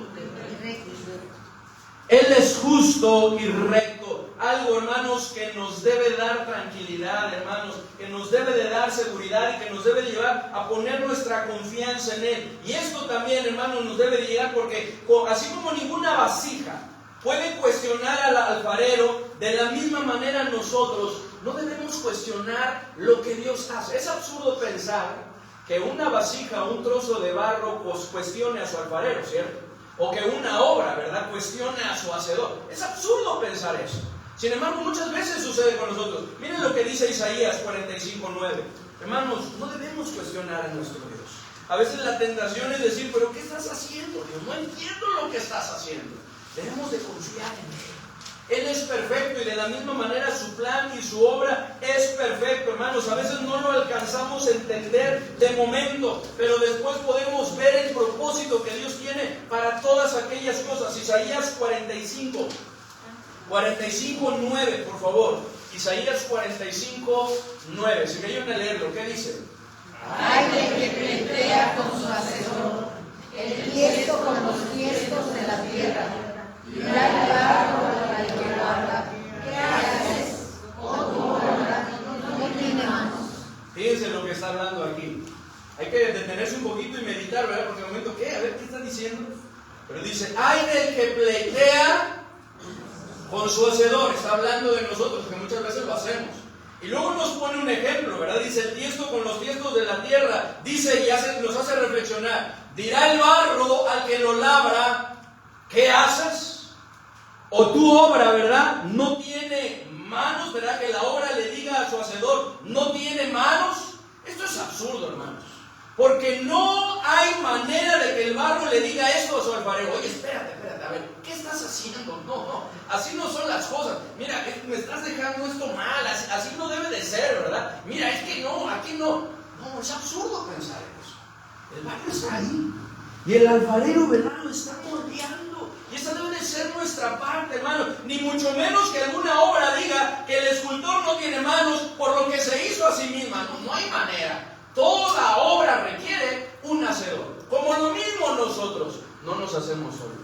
[SPEAKER 1] Él es justo y recto. Algo, hermanos, que nos debe dar tranquilidad, hermanos, que nos debe de dar seguridad y que nos debe de llevar a poner nuestra confianza en Él. Y esto también, hermanos, nos debe de llegar porque así como ninguna vasija puede cuestionar al alfarero, de la misma manera nosotros no debemos cuestionar lo que Dios hace. Es absurdo pensar que una vasija, un trozo de barro, pues cuestione a su alfarero, ¿cierto? O que una obra, ¿verdad?, cuestione a su hacedor. Es absurdo pensar eso. Sin embargo, muchas veces sucede con nosotros. Miren lo que dice Isaías 45:9. Hermanos, no debemos cuestionar a nuestro Dios. A veces la tentación es decir: pero ¿qué estás haciendo, Dios? No entiendo lo que estás haciendo. Debemos de confiar en Él. Él es perfecto y de la misma manera su plan y su obra es perfecto, hermanos. A veces no lo alcanzamos a entender de momento, pero después podemos ver el propósito que Dios tiene para todas todas aquellas cosas. Isaías 45:9, por favor. Isaías 45:9. Si me ayudan a leerlo, ¿qué dice?
[SPEAKER 2] Ay del que pletea con su hacedor, el tiesto con los tiestos de la tierra, y da el barro al que lo habla. ¿Qué haces? Oh tu obra no tiene manos.
[SPEAKER 1] Fíjense lo que está hablando aquí. Hay que detenerse un poquito y meditar, ¿verdad? Porque de momento, ¿qué? A ver, ¿qué está diciendo? Pero dice, ay del que pletea con su hacedor. Está hablando de nosotros, que muchas veces lo hacemos. Y luego nos pone un ejemplo, ¿verdad? Dice, el tiesto con los tiestos de la tierra. Dice y nos hace reflexionar. Dirá el barro al que lo labra, ¿qué haces? O tu obra, ¿verdad? No tiene manos, ¿verdad? Que la obra le diga a su hacedor, no tiene manos. Esto es absurdo, hermanos. Porque no hay manera de que el barro le diga esto a su alfarero. Oye, espérate, a ver, ¿qué estás haciendo? No, así no son las cosas. Mira, me estás dejando esto mal, así no debe de ser, ¿verdad? Mira, es que no, aquí no. No, es absurdo pensar en eso. El barro está ahí. Y el alfarero, ¿verdad? Lo está moldeando. Y esa debe de ser nuestra parte, hermano. Ni mucho menos que alguna obra diga que el escultor no tiene manos por lo que se hizo a sí misma. No hay manera. Toda obra requiere un hacedor. Como lo mismo nosotros, no nos hacemos solos.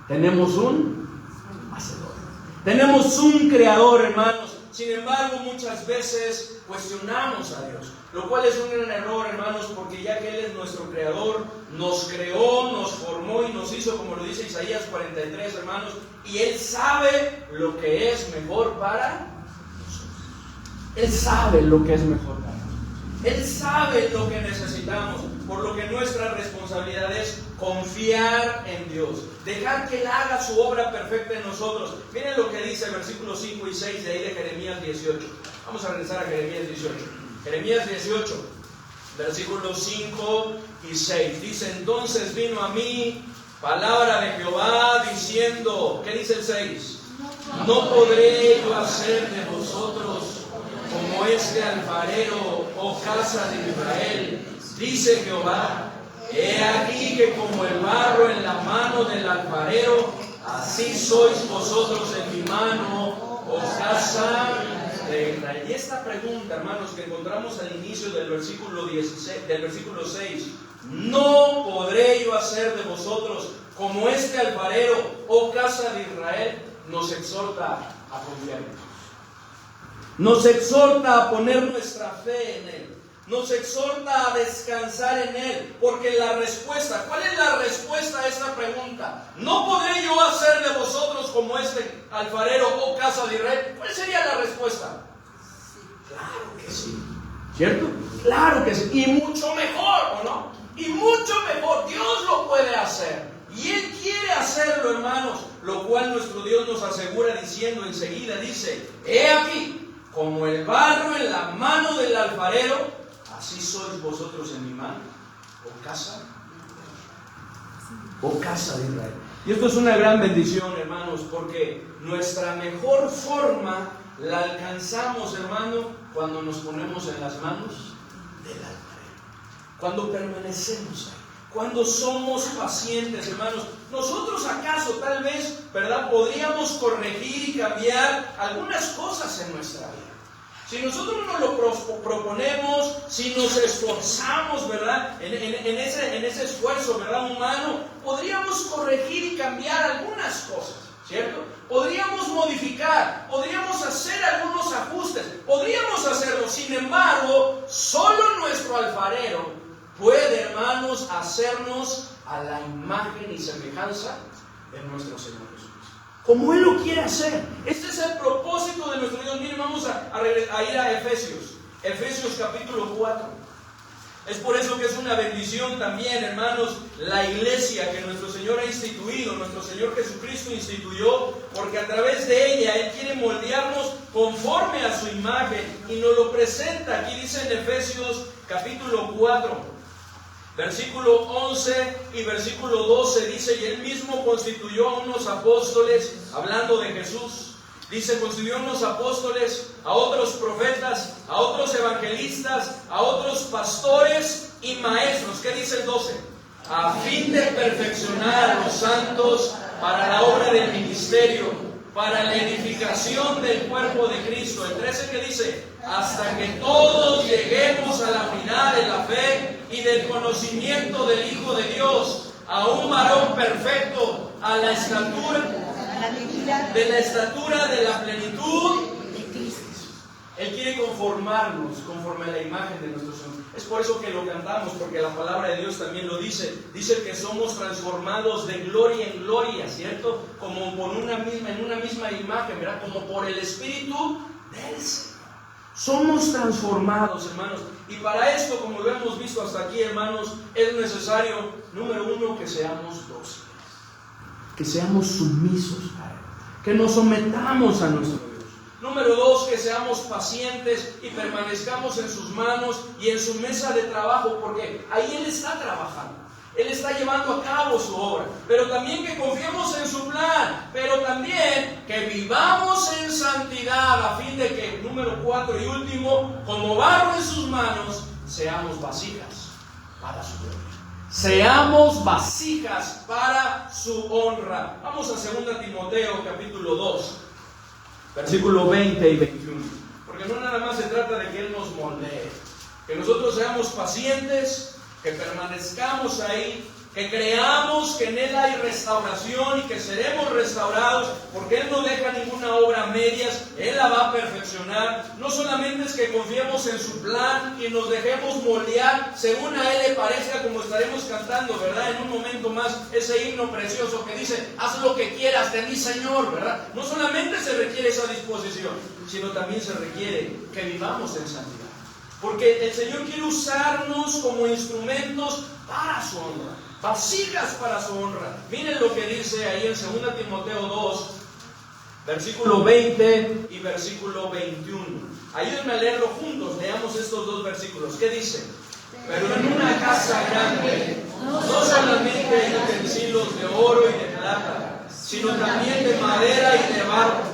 [SPEAKER 1] Tenemos un hacedor. Tenemos un creador, hermanos. Sin embargo, muchas veces cuestionamos a Dios, lo cual es un gran error, hermanos, porque ya que Él es nuestro creador, nos creó, nos formó y nos hizo, como lo dice Isaías 43, hermanos, y Él sabe lo que es mejor para nosotros. Él sabe lo que es mejor para nosotros. Él sabe lo que necesitamos, por lo que nuestra responsabilidad es confiar en Dios, dejar que Él haga su obra perfecta en nosotros. Miren lo que dice el versículo 5 y 6 de ahí de Jeremías 18. Vamos a regresar a Jeremías 18. Jeremías 18, versículos 5 y 6. Dice, entonces vino a mí palabra de Jehová diciendo, ¿qué dice el 6? No podré yo hacer de vosotros como este alfarero, oh casa de Israel, dice Jehová, he aquí que como el barro en la mano del alfarero, así sois vosotros en mi mano, oh casa de Israel. Y esta pregunta, hermanos, que encontramos al inicio del versículo 16, del versículo 6, no podré yo hacer de vosotros como este alfarero, oh casa de Israel, nos exhorta a confiar en Dios. Nos exhorta a poner nuestra fe en Él. Nos exhorta a descansar en Él. Porque la respuesta, ¿cuál es la respuesta a esta pregunta? ¿No podré yo hacer de vosotros como este alfarero o casa de Israel? ¿Cuál sería la respuesta? Claro que sí. ¿Cierto? Claro que sí. Y mucho mejor, ¿o no? Y mucho mejor. Dios lo puede hacer. Y Él quiere hacerlo, hermanos. Lo cual nuestro Dios nos asegura diciendo enseguida, dice, he aquí, como el barro en la mano del alfarero, así sois vosotros en mi mano, oh casa de Israel. Y esto es una gran bendición, hermanos, porque nuestra mejor forma la alcanzamos, hermano, cuando nos ponemos en las manos del alfarero, cuando permanecemos ahí, cuando somos pacientes, hermanos. Nosotros acaso tal vez, ¿verdad?, podríamos corregir y cambiar algunas cosas en nuestra vida. Si nosotros nos lo proponemos, si nos esforzamos, ¿verdad?, en ese esfuerzo, ¿verdad?, humano, podríamos corregir y cambiar algunas cosas, ¿cierto? Podríamos modificar, podríamos hacer algunos ajustes, podríamos hacerlo. Sin embargo, solo nuestro alfarero puede, hermanos, hacernos a la imagen y semejanza de nuestro Señor Jesús, como Él lo quiere hacer. Este es el propósito de nuestro Dios. Miren, vamos a ir a Efesios capítulo 4. Es por eso que es una bendición también, hermanos, la iglesia que nuestro Señor ha instituido, nuestro Señor Jesucristo instituyó, porque a través de ella Él quiere moldearnos conforme a su imagen y nos lo presenta. Aquí dice en Efesios capítulo 4, versículo 11 y versículo 12, dice, y Él mismo constituyó a unos apóstoles, hablando de Jesús. Dice, constituyó a unos apóstoles, a otros profetas, a otros evangelistas, a otros pastores y maestros. ¿Qué dice el 12? a fin de perfeccionar a los santos para la obra del ministerio, para la edificación del cuerpo de Cristo. El 13 que dice, hasta que todos lleguemos a la unidad de la fe y del conocimiento del Hijo de Dios, a un varón perfecto, a la estatura de la plenitud de Cristo. Él quiere conformarnos conforme a la imagen de nuestro Señor. Es por eso que lo cantamos, porque la palabra de Dios también lo dice. Dice que somos transformados de gloria en gloria, ¿cierto? Como en una misma imagen, ¿verdad? Como por el Espíritu del Señor. Somos transformados, hermanos. Y para esto, como lo hemos visto hasta aquí, hermanos, es necesario, número uno, que seamos dóciles. Que seamos sumisos a Él. Que nos sometamos a nuestro Dios. Número dos, que seamos pacientes y permanezcamos en sus manos y en su mesa de trabajo, porque ahí Él está trabajando. Él está llevando a cabo su obra. Pero también que confiemos en su plan. Pero también que vivamos en santidad, a fin de que, número 4 y último, como barro en sus manos, seamos vasijas para su gloria. Seamos vasijas para su honra. Vamos a 2 Timoteo capítulo 2, versículo 20 y 21. Porque no nada más se trata de que Él nos moldee, que nosotros seamos pacientes, que permanezcamos ahí, que creamos que en Él hay restauración y que seremos restaurados, porque Él no deja ninguna obra a medias, Él la va a perfeccionar. No solamente es que confiemos en su plan y nos dejemos moldear según a Él le parezca, como estaremos cantando, ¿verdad? En un momento más, ese himno precioso que dice, haz lo que quieras de mí, Señor, ¿verdad? No solamente se requiere esa disposición, sino también se requiere que vivamos en santidad. Porque el Señor quiere usarnos como instrumentos para su honra, vasijas para su honra. Miren lo que dice ahí en 2 Timoteo 2, versículo 20 y versículo 21. Ayúdenme a leerlo juntos, leamos estos dos versículos. ¿Qué dice? Pero en una casa grande, no solamente hay utensilios de oro y de plata, sino también de madera y de barro.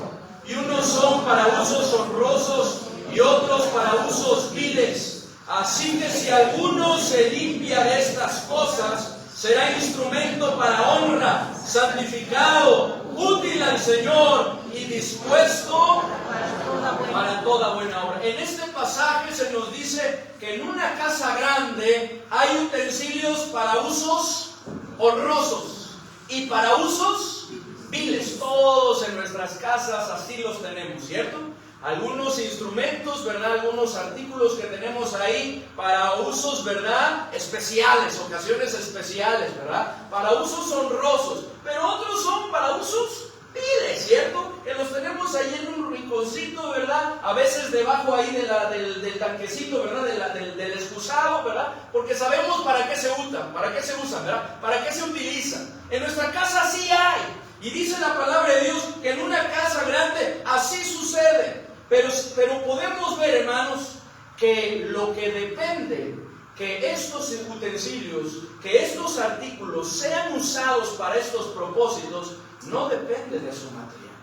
[SPEAKER 1] Y unos son para usos honrosos y otros para usos viles. Así que si alguno se limpia de estas cosas, será instrumento para honra, santificado, útil al Señor y dispuesto para toda buena obra. En este pasaje se nos dice que en una casa grande hay utensilios para usos honrosos y para usos viles. Todos en nuestras casas así los tenemos, ¿cierto? Algunos instrumentos, ¿verdad? Algunos artículos que tenemos ahí para usos, ¿verdad? Especiales, ocasiones especiales, ¿verdad? Para usos honrosos, pero otros son para usos viles, ¿cierto? Que los tenemos ahí en un rinconcito, ¿verdad? A veces debajo ahí del tanquecito, ¿verdad? Del excusado, ¿verdad? Porque sabemos para qué se usan, ¿verdad? Para qué se utilizan. En nuestra casa sí hay. Y dice la palabra de Dios que en una casa grande así sucede. Pero podemos ver, hermanos, que lo que depende, que estos utensilios, que estos artículos sean usados para estos propósitos, no depende de su material.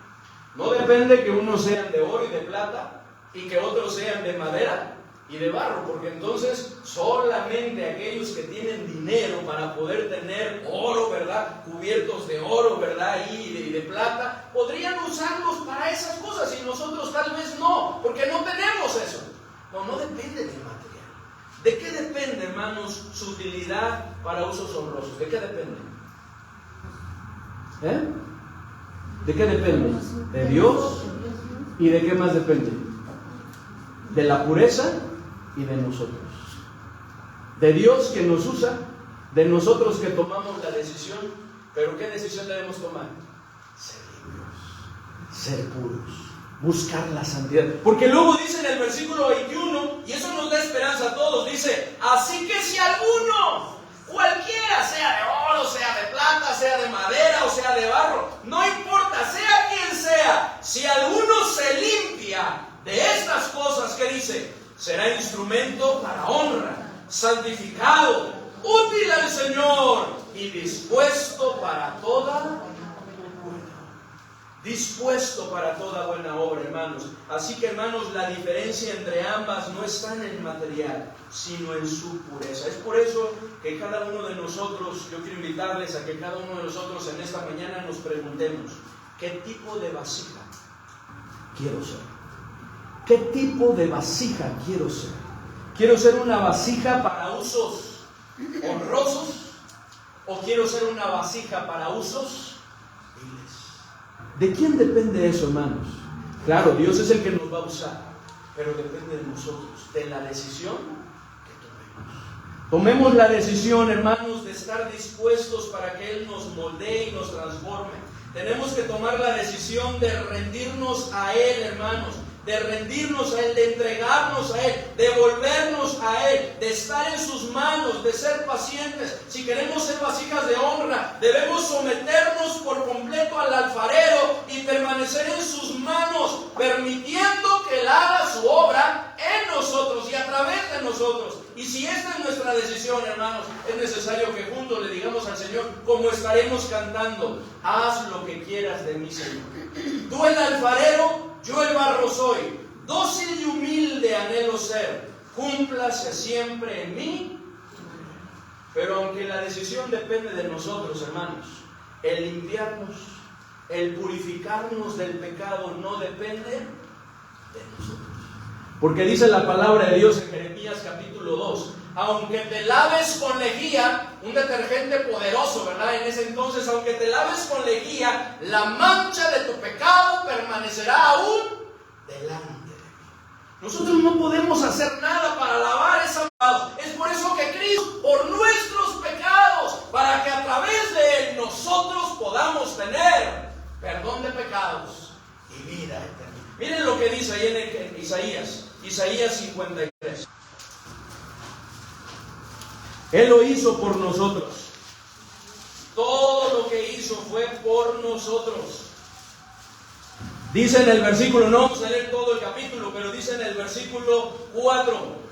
[SPEAKER 1] No depende que unos sean de oro y de plata y que otros sean de madera y de barro, porque entonces solamente aquellos que tienen dinero para poder tener oro, ¿verdad? Cubiertos de oro, ¿verdad? Y de plata, podrían usarlos para esas cosas y nosotros tal vez no, porque no tenemos eso. No depende del material. ¿De qué depende, hermanos, su utilidad para usos honrosos? ¿De qué depende? ¿De qué depende? ¿De Dios? ¿Y de qué más depende? De la pureza y de nosotros. De Dios que nos usa, de nosotros que tomamos la decisión. Pero ¿qué decisión debemos tomar? Ser limpios, ser puros, buscar la santidad. Porque luego dice en el versículo 21, y eso nos da esperanza a todos, dice, así que si alguno, cualquiera, sea de oro, sea de plata, sea de madera o sea de barro, no importa, sea quien sea, si alguno se limpia de estas cosas, ¿qué dice? Será instrumento para honra, santificado, útil al Señor y dispuesto para toda buena. dispuesto para toda buena obra, hermanos. Así que, hermanos, la diferencia entre ambas no está en el material, sino en su pureza. Es por eso que cada uno de nosotros, yo quiero invitarles a que cada uno de nosotros en esta mañana nos preguntemos: ¿qué tipo de vasija quiero ser? ¿Qué tipo de vasija quiero ser? ¿Quiero ser una vasija para usos honrosos o quiero ser una vasija para usos viles? ¿De quién depende eso, hermanos? Claro, Dios es el que nos va a usar, pero depende de nosotros, de la decisión que tomemos. Tomemos la decisión, hermanos, de estar dispuestos para que Él nos moldee y nos transforme. Tenemos que tomar la decisión de rendirnos a Él, hermanos, de rendirnos a Él, de entregarnos a Él, de volvernos a Él, de estar en sus manos, de ser pacientes. Si queremos ser vasijas de honra, debemos someternos por completo al alfarero y permanecer en sus manos, permitiendo que Él haga su obra en nosotros y a través de nosotros. Y si esta es nuestra decisión, hermanos, es necesario que juntos le digamos al Señor, como estaremos cantando: haz lo que quieras de mí, Señor. Tú el alfarero, yo el barro soy, dócil y humilde anhelo ser, cúmplase siempre en mí. Pero aunque la decisión depende de nosotros, hermanos, el limpiarnos, el purificarnos del pecado no depende de nosotros. Porque dice la palabra de Dios en Jeremías capítulo 2, aunque te laves con lejía, un detergente poderoso, ¿verdad? En ese entonces, aunque te laves con lejía, la mancha de tu pecado permanecerá aún delante de mí. Nosotros no podemos hacer nada para lavar esa mancha. Es por eso que Cristo, por nuestros pecados, para que a través de Él nosotros podamos tener perdón de pecados y vida eterna. Miren lo que dice ahí en Isaías 53. Él lo hizo por nosotros. Todo lo que hizo fue por nosotros. Dice en el versículo, no vamos a leer todo el capítulo, pero dice en el versículo 4.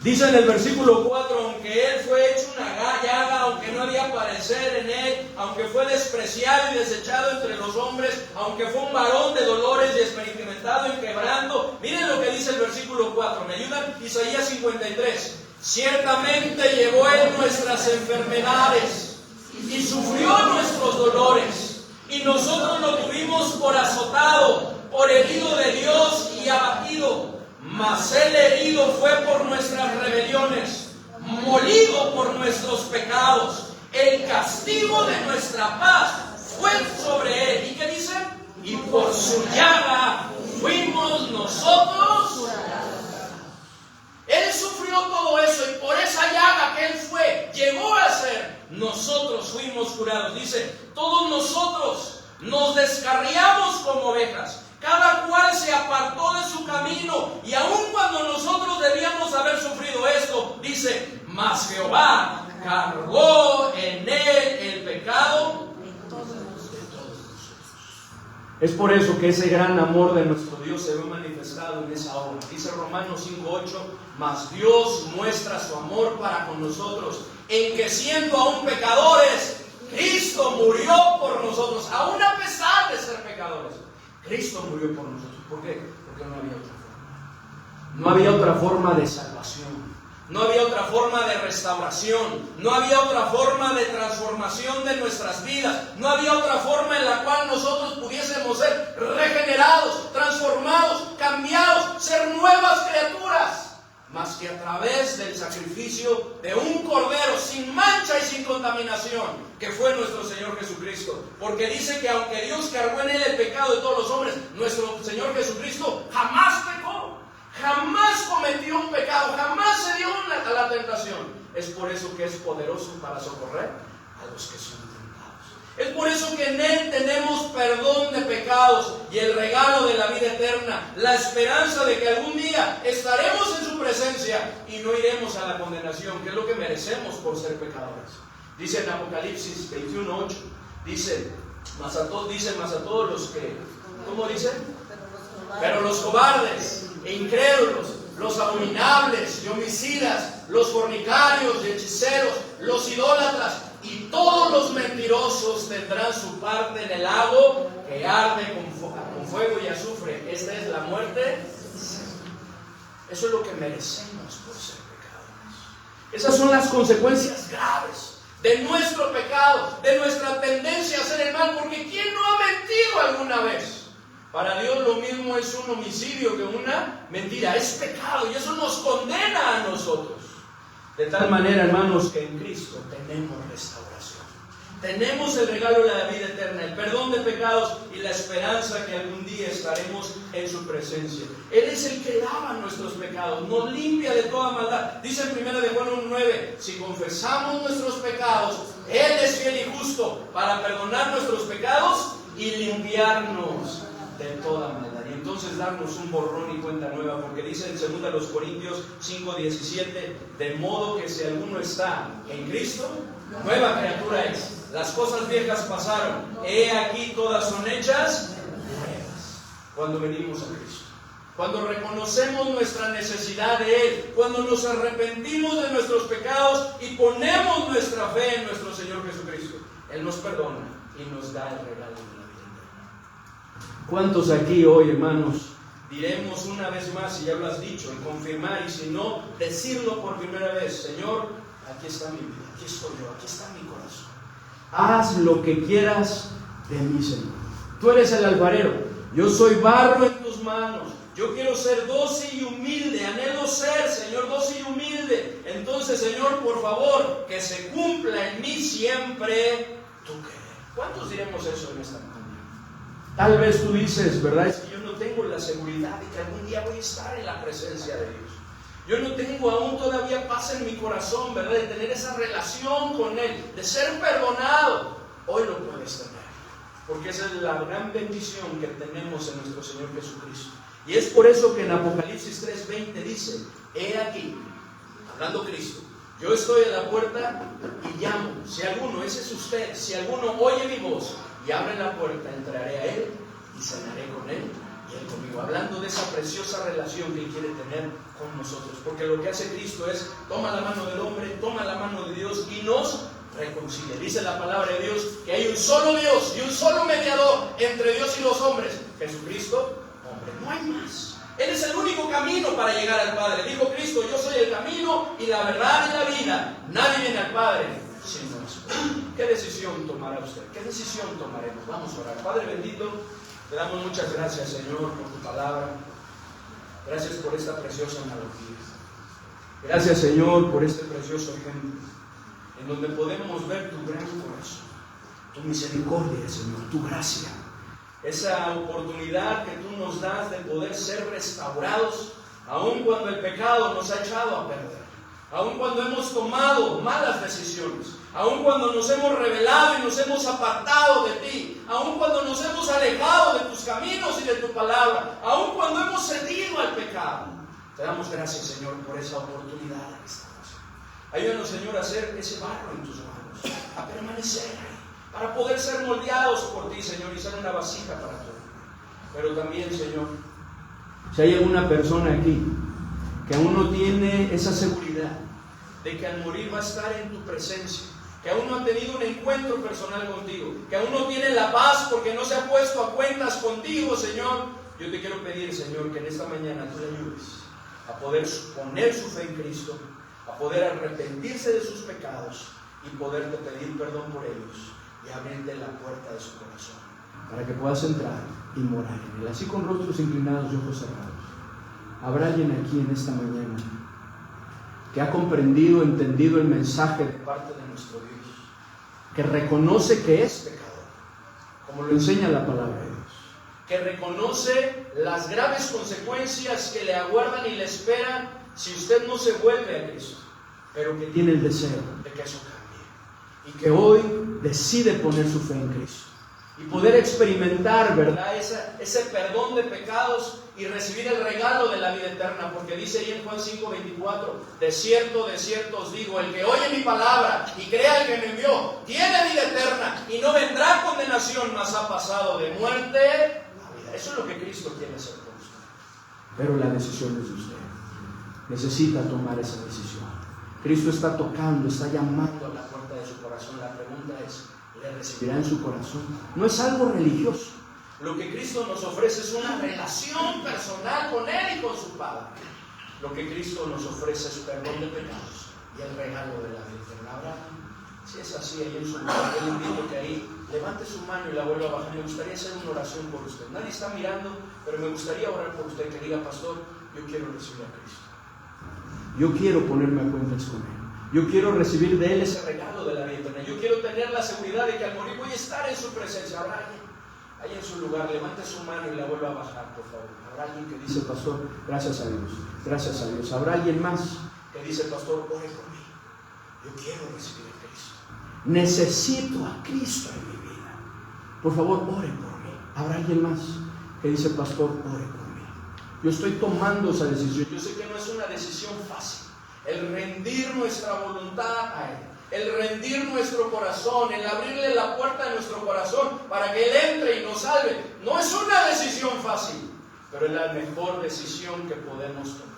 [SPEAKER 1] Dice en el versículo 4, aunque Él fue hecho una llaga, aunque no había parecer en Él, aunque fue despreciado y desechado entre los hombres, aunque fue un varón de dolores y experimentado en quebranto. Miren lo que dice el versículo 4, ¿me ayudan? Isaías 53. Ciertamente llevó Él nuestras enfermedades y sufrió nuestros dolores, y nosotros lo tuvimos por azotado, por herido de Dios y abatido. Mas Él herido fue por nuestras rebeliones, molido por nuestros pecados. El castigo de nuestra paz fue sobre Él. ¿Y qué dice? Y por su llaga fuimos nosotros. Él sufrió todo eso, y por esa llaga que Él fue, llegó a ser, nosotros fuimos curados. Dice, todos nosotros nos descarriamos como ovejas, cada cual se apartó de su camino, y aun cuando nosotros debíamos haber sufrido esto, dice, mas Jehová cargó en Él el pecado de todos nosotros. Es por eso que ese gran amor de nuestro Dios se ve manifestado en esa obra. Dice Romanos 5:8, mas Dios muestra su amor para con nosotros, en que siendo aún pecadores, Cristo murió por nosotros, aún a pesar de ser pecadores. Cristo murió por nosotros. ¿Por qué? Porque no había otra forma. No había otra forma de salvación. No había otra forma de restauración. No había otra forma de transformación de nuestras vidas. No había otra forma en la cual nosotros pudiésemos ser regenerados, transformados, cambiados, ser nuevas criaturas, más que a través del sacrificio de un cordero sin mancha y sin contaminación, que fue nuestro Señor Jesucristo. Porque dice que aunque Dios cargó en Él el pecado de todos los hombres, nuestro Señor Jesucristo jamás pecó, jamás cometió un pecado, jamás se dio a la tentación. Es por eso que es poderoso para socorrer a los que son tentados. Es por eso que en Él tenemos perdón de pecados y el regalo de la vida eterna, la esperanza de que algún día estaremos en su presencia y no iremos a la condenación, que es lo que merecemos por ser pecadores. Dice en Apocalipsis 21:8, dice, más a todos los que, ¿cómo dice? Pero los cobardes e incrédulos, los abominables y homicidas, los fornicarios y hechiceros, los idólatras y todos los mentirosos tendrán su parte en el lago que arde con fuego y azufre. Esta es la muerte. Eso es lo que merecemos por ser pecadores. Esas son las consecuencias graves de nuestro pecado, de nuestra tendencia a hacer el mal, porque ¿quién no ha mentido alguna vez? Para Dios lo mismo es un homicidio que una mentira, es pecado y eso nos condena a nosotros. De tal manera, hermanos, que en Cristo tenemos restauración. Tenemos el regalo de la vida eterna, el perdón de pecados y la esperanza que algún día estaremos en su presencia. Él es el que lava nuestros pecados, nos limpia de toda maldad. Dice en 1 Juan 1:9, si confesamos nuestros pecados, Él es fiel y justo para perdonar nuestros pecados y limpiarnos de toda maldad. Y entonces darnos un borrón y cuenta nueva, porque dice en 2 Corintios 5:17, de modo que si alguno está en Cristo, nueva criatura es. Las cosas viejas pasaron, he aquí todas son hechas nuevas. Cuando venimos a Cristo, cuando reconocemos nuestra necesidad de Él, cuando nos arrepentimos de nuestros pecados y ponemos nuestra fe en nuestro Señor Jesucristo, Él nos perdona y nos da el regalo de la vida eterna. ¿Cuántos aquí hoy, hermanos, diremos una vez más, si ya lo has dicho, en confirmar, y si no, decirlo por primera vez: Señor, aquí está mi vida, aquí estoy yo, aquí está mi corazón. Haz lo que quieras de mí, Señor. Tú eres el alfarero, yo soy barro en tus manos. Yo quiero ser dócil y humilde, anhelo ser, Señor, dócil y humilde. Entonces, Señor, por favor, que se cumpla en mí siempre tu querer. ¿Cuántos diremos eso en esta mañana? Tal vez tú dices, ¿verdad? Es que yo no tengo la seguridad de que algún día voy a estar en la presencia de Dios. Yo no tengo aún todavía paz en mi corazón, ¿verdad? De tener esa relación con Él, de ser perdonado. Hoy lo puedes tener, porque esa es la gran bendición que tenemos en nuestro Señor Jesucristo. Y es por eso que en Apocalipsis 3:20 dice: he aquí, hablando Cristo, yo estoy a la puerta y llamo. Si alguno, ese es usted, si alguno oye mi voz y abre la puerta, entraré a Él y cenaré con Él y Él conmigo. Hablando de esa preciosa relación que Él quiere tener con nosotros, porque lo que hace Cristo es toma la mano del hombre, toma la mano de Dios y nos reconcilia. Dice la palabra de Dios que hay un solo Dios y un solo mediador entre Dios y los hombres, Jesucristo, hombre. No hay más. Él es el único camino para llegar al Padre. Dijo Cristo: yo soy el camino y la verdad y la vida. Nadie viene al Padre sino Jesús. ¿Qué decisión tomará usted? ¿Qué decisión tomaremos? Vamos a orar. Padre bendito, te damos muchas gracias, Señor, por tu palabra. Gracias por esta preciosa analogía. Gracias, Señor, por este precioso ejemplo, en donde podemos ver tu gran corazón, tu misericordia, Señor, tu gracia. Esa oportunidad que tú nos das de poder ser restaurados, aun cuando el pecado nos ha echado a perder, aun cuando hemos tomado malas decisiones, aun cuando nos hemos rebelado y nos hemos apartado de ti, aun cuando nos hemos alejado de tus caminos y de tu palabra, aun cuando hemos cedido al pecado. Te damos gracias, Señor, por esa oportunidad de restauración. Ayúdanos, Señor, a hacer ese barro en tus manos, a permanecer ahí, para poder ser moldeados por ti, Señor, y ser una vasija para tu honra. Pero también, Señor, si hay alguna persona aquí que aún no tiene esa seguridad de que al morir va a estar en tu presencia, que aún no ha tenido un encuentro personal contigo, que aún no tiene la paz porque no se ha puesto a cuentas contigo, Señor, yo te quiero pedir, Señor, que en esta mañana tú le ayudes a poder poner su fe en Cristo, a poder arrepentirse de sus pecados y poderte pedir perdón por ellos y abrirte la puerta de su corazón para que puedas entrar y morar en Él. Así, con rostros inclinados y ojos cerrados, ¿habrá alguien aquí en esta mañana que ha comprendido, entendido el mensaje de parte de nuestro Dios, que reconoce que es pecador, como lo enseña la palabra de Dios, que reconoce las graves consecuencias que le aguardan y le esperan si usted no se vuelve a Cristo, pero que tiene el deseo de que eso cambie y que hoy decide poner su fe en Cristo y poder experimentar, ¿verdad?, ese perdón de pecados y recibir el regalo de la vida eterna? Porque dice ahí en Juan 5:24: de cierto os digo, el que oye mi palabra y crea el que me envió tiene vida eterna y no vendrá condenación, mas ha pasado de muerte a vida. Eso es lo que Cristo quiere hacer con usted, pero la decisión es de usted. Necesita tomar esa decisión. Cristo está tocando, está llamando a la puerta de su corazón. La pregunta es, ¿le recibirá en su corazón? No es algo religioso. Lo que Cristo nos ofrece es una relación personal con Él y con su Padre. Lo que Cristo nos ofrece es perdón de pecados y el regalo de la vida eterna. Abraham, si es así, ahí en su lugar, yo le invito que ahí levante su mano y la vuelva a bajar. Me gustaría hacer una oración por usted. Nadie está mirando, pero me gustaría orar por usted, que diga: pastor, yo quiero recibir a Cristo. Yo quiero ponerme a cuentas con Él. Yo quiero recibir de Él ese regalo de la vida eterna. Yo quiero tener la seguridad de que al morir voy a estar en su presencia. ¿Habrá alguien ahí en su lugar? Levante su mano y la vuelva a bajar, por favor. ¿Habrá alguien que dice: pastor, gracias a Dios, gracias a Dios? ¿Habrá alguien más que dice: pastor, ore por mí? Yo quiero recibir a Cristo. Necesito a Cristo en mi vida. Por favor, ore por mí. ¿Habrá alguien más que dice: pastor, ore por mí? Yo estoy tomando esa decisión. Yo sé que no es una decisión fácil. El rendir nuestra voluntad a Él, el rendir nuestro corazón, el abrirle la puerta de nuestro corazón para que Él entre y nos salve, no es una decisión fácil, pero es la mejor decisión que podemos tomar.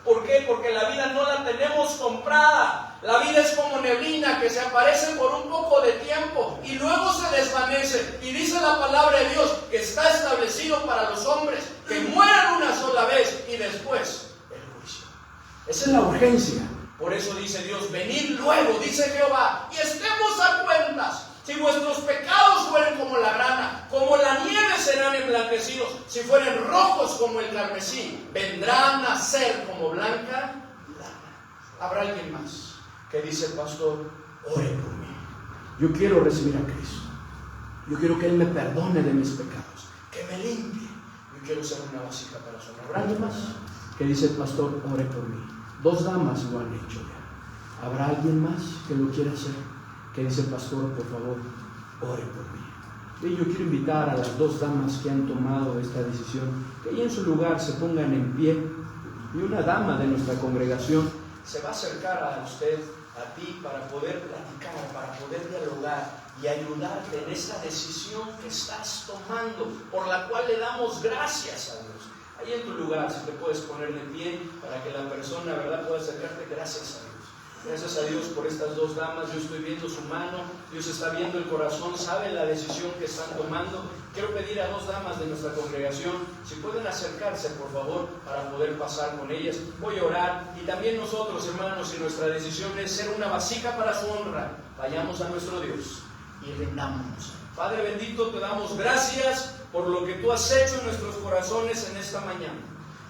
[SPEAKER 1] ¿Por qué? Porque la vida no la tenemos comprada. La vida es como neblina que se aparece por un poco de tiempo y luego se desvanece. Y dice la palabra de Dios que está establecido para los hombres que mueran una sola vez y después el juicio. Esa es la urgencia. Por eso dice Dios: venid luego, dice Jehová, y estemos a cuentas. Si vuestros pecados fueren como la grana, como la nieve serán emblanquecidos. Si fueren rojos como el carmesí, vendrán a ser como blanca lana. ¿Habrá alguien más que dice: pastor, ore por mí? Yo quiero recibir a Cristo. Yo quiero que Él me perdone de mis pecados, que me limpie. Yo quiero ser una vasija para su honra. ¿Habrá alguien más que dice: pastor, ore por mí? 2 damas lo han hecho ya. ¿Habrá alguien más que lo quiera hacer? Que dice: pastor, por favor, ore por mí. Y yo quiero invitar a las 2 damas que han tomado esta decisión, que ahí en su lugar se pongan en pie. Y una dama de nuestra congregación se va a acercar a usted, a ti, para poder platicar, para poder dialogar y ayudarte en esta decisión que estás tomando, por la cual le damos gracias a Dios. Ahí en tu lugar, si te puedes poner de pie para que la persona, ¿verdad?, pueda acercarte. Gracias a Dios. Gracias a Dios por estas 2 damas. Yo estoy viendo su mano, Dios está viendo el corazón, sabe la decisión que están tomando. Quiero pedir a 2 damas de nuestra congregación si pueden acercarse, por favor, para poder pasar con ellas. Voy a orar, y también nosotros, hermanos, si nuestra decisión es ser una vasija para su honra, vayamos a nuestro Dios y rindámonos. Padre bendito, te damos gracias por lo que tú has hecho en nuestros corazones en esta mañana.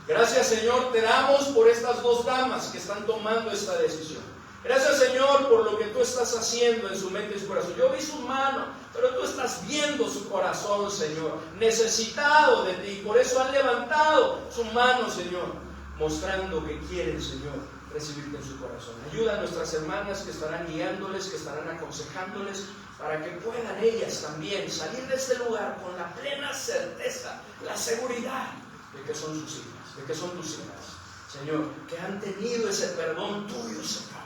[SPEAKER 1] Gracias, Señor, te damos por estas 2 damas que están tomando esta decisión. Gracias, Señor, por lo que tú estás haciendo en su mente y su corazón. Yo vi su mano, pero tú estás viendo su corazón, Señor, necesitado de ti. Por eso han levantado su mano, Señor, mostrando que quieren, Señor, recibirte en su corazón. Ayuda a nuestras hermanas que estarán guiándoles, que estarán aconsejándoles, para que puedan ellas también salir de este lugar con la plena certeza, la seguridad de que son sus hijas, de que son tus hijas, Señor, que han tenido ese perdón tuyo, Señor,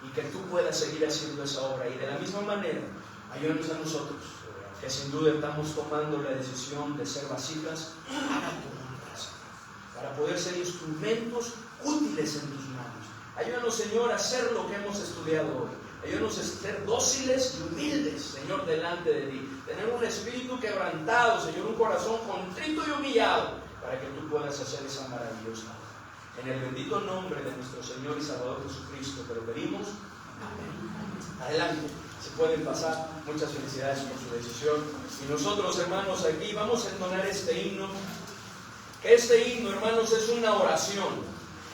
[SPEAKER 1] y que tú puedas seguir haciendo esa obra. Y de la misma manera, ayúdanos a nosotros, que sin duda estamos tomando la decisión de ser vasijas para tu honra, Señor, para poder ser instrumentos útiles en tus manos. Ayúdanos, Señor, a hacer lo que hemos estudiado hoy. Ayúdanos a ser dóciles y humildes, Señor, delante de ti. Tener un espíritu quebrantado, Señor, un corazón contrito y humillado, para que tú puedas hacer esa maravillosa obra. En el bendito nombre de nuestro Señor y Salvador Jesucristo te lo pedimos. Amén. Adelante, si pueden pasar. Muchas felicidades por su decisión. Y nosotros, hermanos, aquí vamos a entonar este himno. Que este himno, hermanos, es una oración.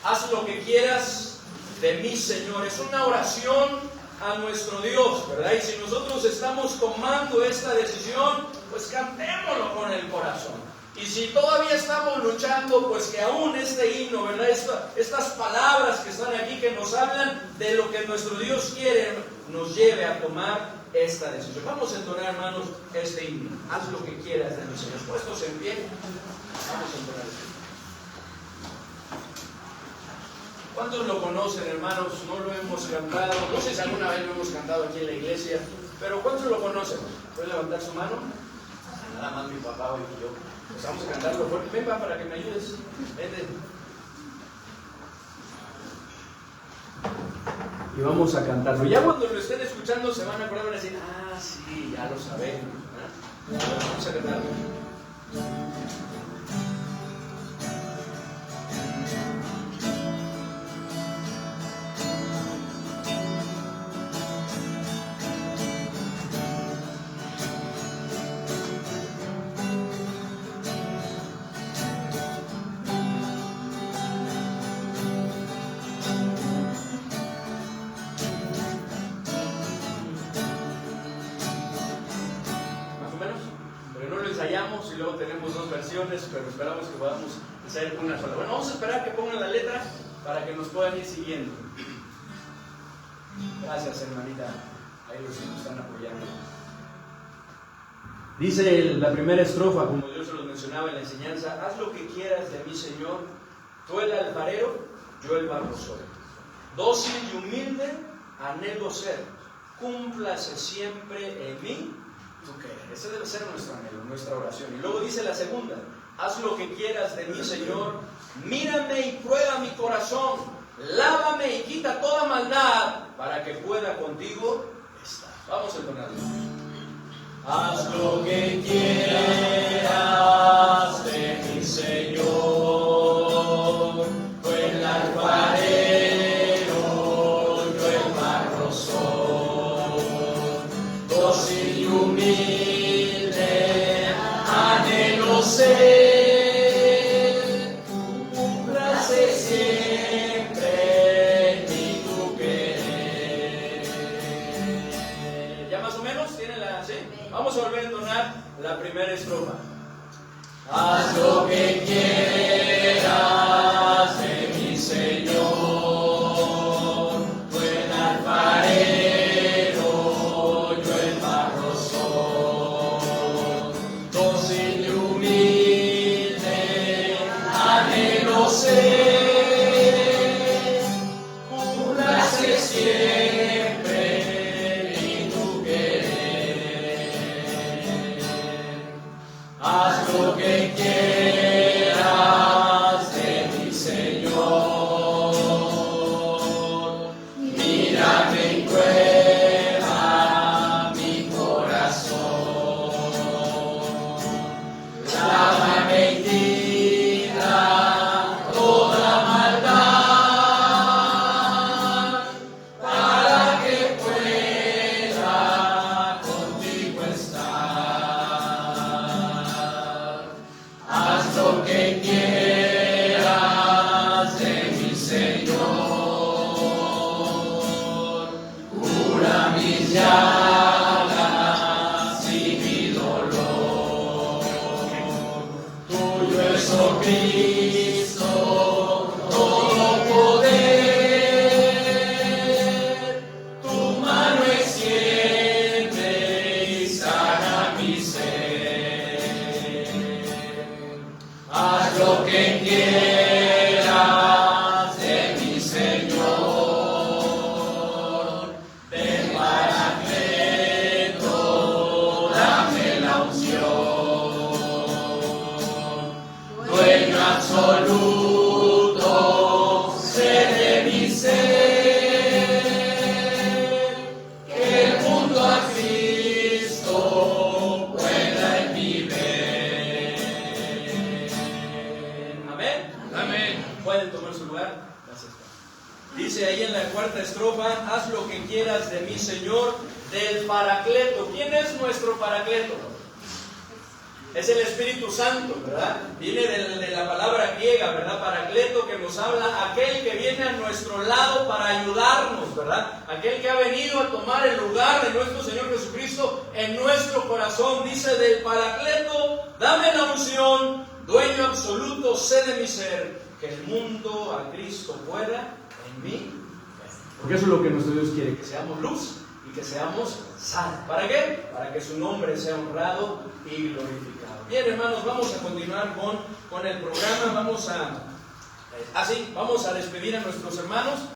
[SPEAKER 1] Haz lo que quieras de mí, Señor. Es una oración a nuestro Dios, ¿verdad? Y si nosotros estamos tomando esta decisión, pues cantémoslo con el corazón. Y si todavía estamos luchando, pues que aún este himno, ¿verdad?, estas palabras que están aquí, que nos hablan de lo que nuestro Dios quiere, nos lleve a tomar esta decisión. Vamos a entonar, hermanos, este himno. Haz lo que quieras de mi Señor. Puestos en pie, vamos a entonar este himno. ¿Cuántos lo conocen, hermanos? No lo hemos cantado. No sé si alguna vez lo hemos cantado aquí en la iglesia, pero ¿cuántos lo conocen? ¿Pueden levantar su mano? Nada más mi papá hoy y yo. Pues vamos a cantarlo fuerte. Ven, para que me ayudes. Vente. y vamos a cantarlo. Ya cuando lo estén escuchando se van a acordar y van a decir, sí, ya lo sabemos, ¿verdad? Vamos a cantarlo. Y luego tenemos dos versiones, pero esperamos que podamos hacer una sola. Bueno, vamos a esperar que pongan la letra para que nos puedan ir siguiendo. Gracias, hermanita. Ahí los que nos están apoyando. Dice la primera estrofa, como yo se los mencionaba en la enseñanza: haz lo que quieras de mí, Señor, tú el alfarero, yo el barro soy. Dócil y humilde anhelo ser, cúmplase siempre en mí tu querer. Ese debe ser nuestro anhelo, nuestra oración. Y luego dice la segunda: haz lo que quieras de mí, Señor, mírame y prueba mi corazón, lávame y quita toda maldad, para que pueda contigo estar. Vamos a entonarlo. Haz lo que quieras de mí, Señor, tú el alfarero, yo el barro soy. Dócil y humilde anhelo ser, cúmplase siempre en tu querer. ¿Ya más o menos tiene la? ¿Sí? Vamos a volver a entonar la primera estrofa. Haz lo que quieras de mi Señor, tú el alfarero, yo el barro soy. Dócil y humilde anhelo ser, cúmplase siempre en tu querer. Haz lo que quieras de mi Señor, mírame y prueba mi corazón, lávame y quita toda maldad, para que pueda contigo estar. Haz lo que quieras de mi Señor, cura mis llagas y mi dolor. Tuyo es, oh Cristo, todo poder, tu mano extiende y sana mi ser. Haz lo que quieras de mi Señor, ven Paracleto, dame la unción, dueño absoluto, sé de mi ser, que el mundo a Cristo pueda en mí ver. Amén. Amén. Pueden tomar su lugar. Gracias. Dice ahí en la cuarta estrofa: haz lo que quieras de mí, Señor, del Paracleto. ¿Quién es nuestro Paracleto? Es el Espíritu Santo, ¿verdad? Viene de la palabra griega, ¿verdad? Paracleto, que nos habla aquel que viene a nuestro lado para ayudarnos, ¿verdad? Aquel que ha venido a tomar el lugar de nuestro Señor Jesucristo en nuestro corazón. Dice del Paracleto: dame la unción, dueño absoluto, sé de mi ser, que el mundo a Cristo pueda en mí. Porque eso es lo que nuestro Dios quiere, que seamos luz y que seamos sal. ¿Para qué? Para que su nombre sea honrado y glorificado. Bien, hermanos, vamos a continuar con el programa. Vamos a despedir a nuestros hermanos.